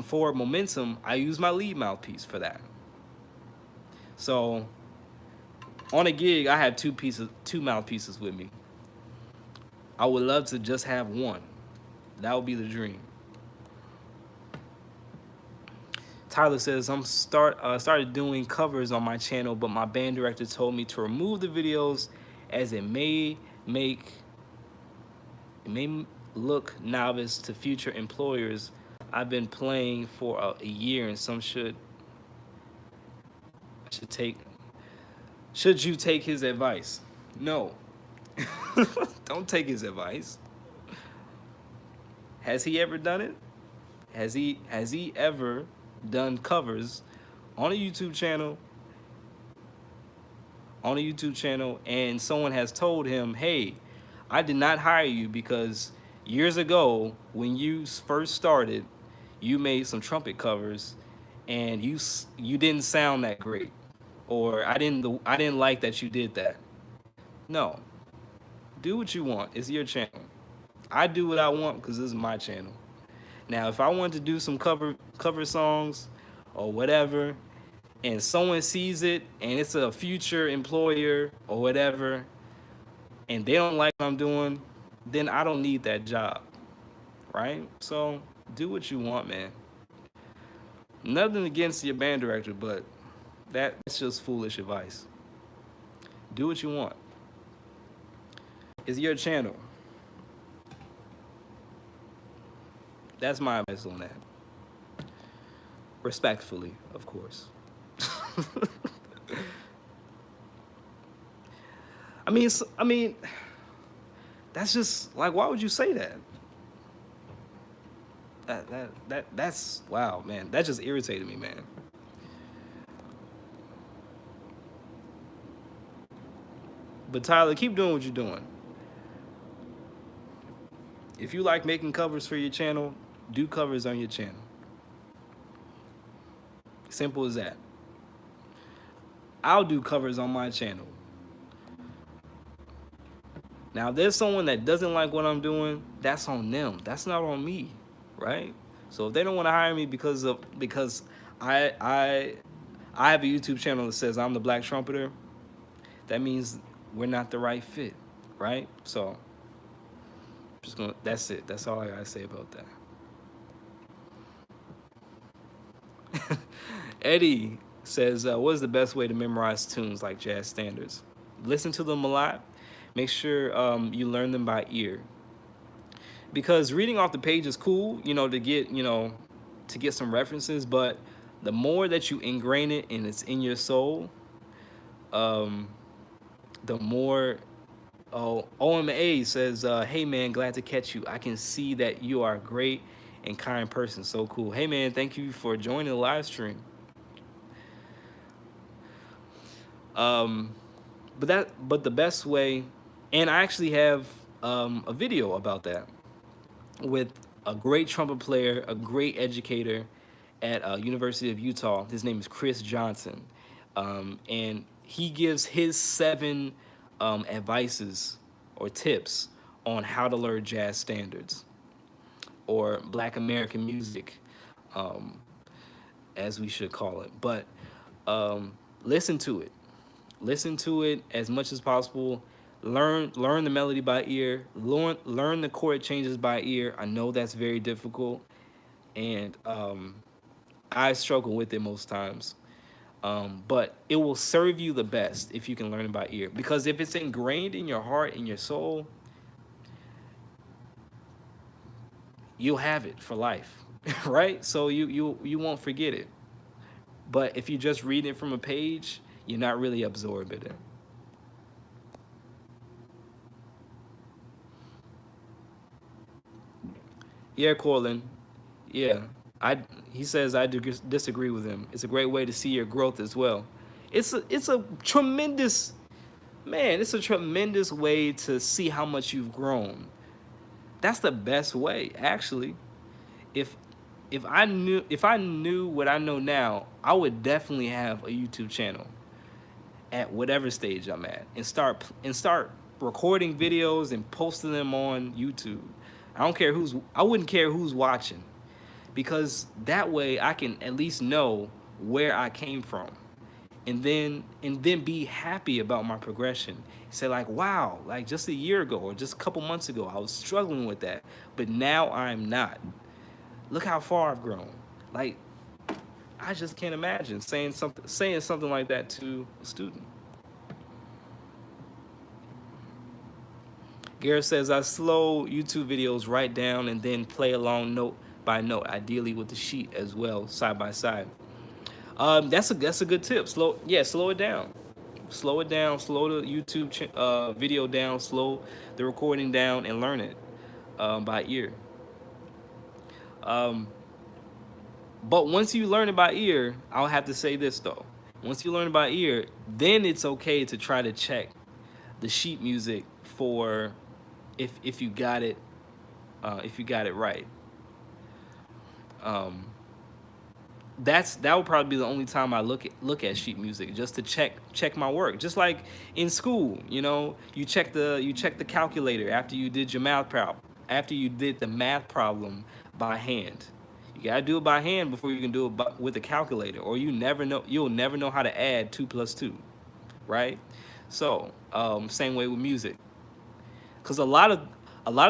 forward momentum, I use my lead mouthpiece for that. So on a gig, I have two mouthpieces with me. I would love to just have one. That would be the dream. Tyler says I'm started doing covers on my channel, but my band director told me to remove the videos as it may look novice to future employers. I've been playing for a year, and some should take should you take his advice? No. Don't take his advice. Has he ever done it? Has he ever done covers on a YouTube channel? And someone has told him, "Hey, I did not hire you because years ago when you first started, you made some trumpet covers and you didn't sound that great, or I didn't like that you did that." No. Do what you want. It's your channel. I do what I want because this is my channel. Now, if I want to do some cover songs or whatever, and someone sees it and it's a future employer or whatever, and they don't like what I'm doing, then I don't need that job, right? So do what you want, man. Nothing against your band director, but that's just foolish advice. Do what you want. It's your channel. That's my advice on that. Respectfully, of course. I mean, that's just like, why would you say that? That's wow, man. That just irritated me, man. But Tyler, keep doing what you're doing. If you like making covers for your channel, do covers on your channel. Simple as that. I'll do covers on my channel. Now, if there's someone that doesn't like what I'm doing, that's on them. That's not on me, right? So if they don't want to hire me because I have a YouTube channel that says I'm the Black Trumpeter, that means we're not the right fit, right? So that's it. That's all I gotta say about that. Eddie says, what is the best way to memorize tunes like jazz standards? Listen to them a lot. Make sure you learn them by ear. Because reading off the page is cool, to get some references, but the more that you ingrain it and it's in your soul, the more. Oh, OMA says, hey man, glad to catch you. I can see that you are a great and kind person. So cool. Hey man, thank you for joining the live stream. But the best way, and I actually have a video about that with a great trumpet player, a great educator at University of Utah. His name is Chris Johnson, and he gives his 7 advices or tips on how to learn jazz standards or Black American music, as we should call it. But listen to it. Listen to it as much as possible. Learn the melody by ear. Learn the chord changes by ear. I know that's very difficult, and I struggle with it most times. But it will serve you the best if you can learn it by ear. Because if it's ingrained in your heart and your soul, you'll have it for life, right? So you won't forget it. But if you just read it from a page, you're not really absorbing it. Yeah, Corlin. Yeah, he says I disagree with him. It's a great way to see your growth as well. It's a tremendous, man, it's a tremendous way to see how much you've grown. That's the best way, actually. If if I knew what I know now, I would definitely have a YouTube channel at whatever stage I'm at, and start recording videos and posting them on YouTube. I wouldn't care who's watching, because that way I can at least know where I came from, and then be happy about my progression. Say like, wow, like just a year ago or just a couple months ago I was struggling with that, but now I'm not. Look how far I've grown. Like, I just can't imagine saying something like that to a student. Garrett says, I slow YouTube videos right down and then play along note by note, ideally with the sheet as well, side by side. That's a good tip. Slow it down. Slow it down. Slow the YouTube video down. Slow the recording down and learn it by ear. Um, but once you learn it by ear, I'll have to say this though. Once you learn it by ear, then it's okay to try to check the sheet music for if you got it right. Um, that would probably be the only time I look at sheet music, just to check my work. Just like in school, you check the calculator after you did your math problem, after you did the math problem by hand. You gotta do it by hand before you can do it with a calculator, or you'll never know how to add 2 plus 2, right? So same way with music, because a lot of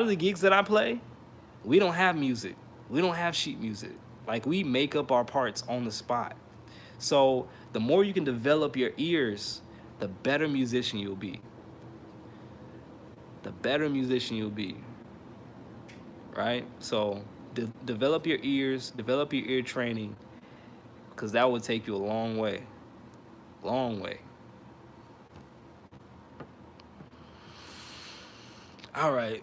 the gigs that I play, we don't have music. We don't have sheet music. Like, we make up our parts on the spot. So the more you can develop your ears, the better musician you'll be. The better musician you'll be, right? So develop your ears, develop your ear training, because that will take you a long way. Long way. All right.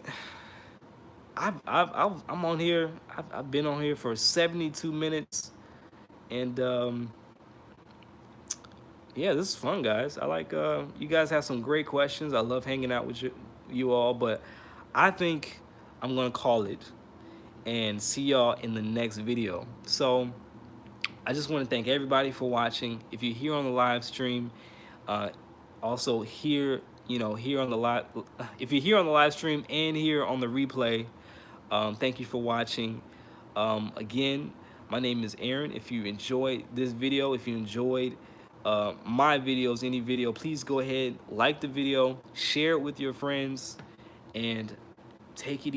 I'm on here. I've been on here for 72 minutes, and yeah, this is fun, guys. I like you guys have some great questions. I love hanging out with you all, but I think I'm gonna call it and see y'all in the next video. So I just want to thank everybody for watching. If you're here on the live stream, uh, also here on the live, if you're here on the live stream and here on the replay, thank you for watching. Again, my name is Aaron. If you enjoyed this video, if you enjoyed my videos, any video, please go ahead, like the video, share it with your friends, and take it easy.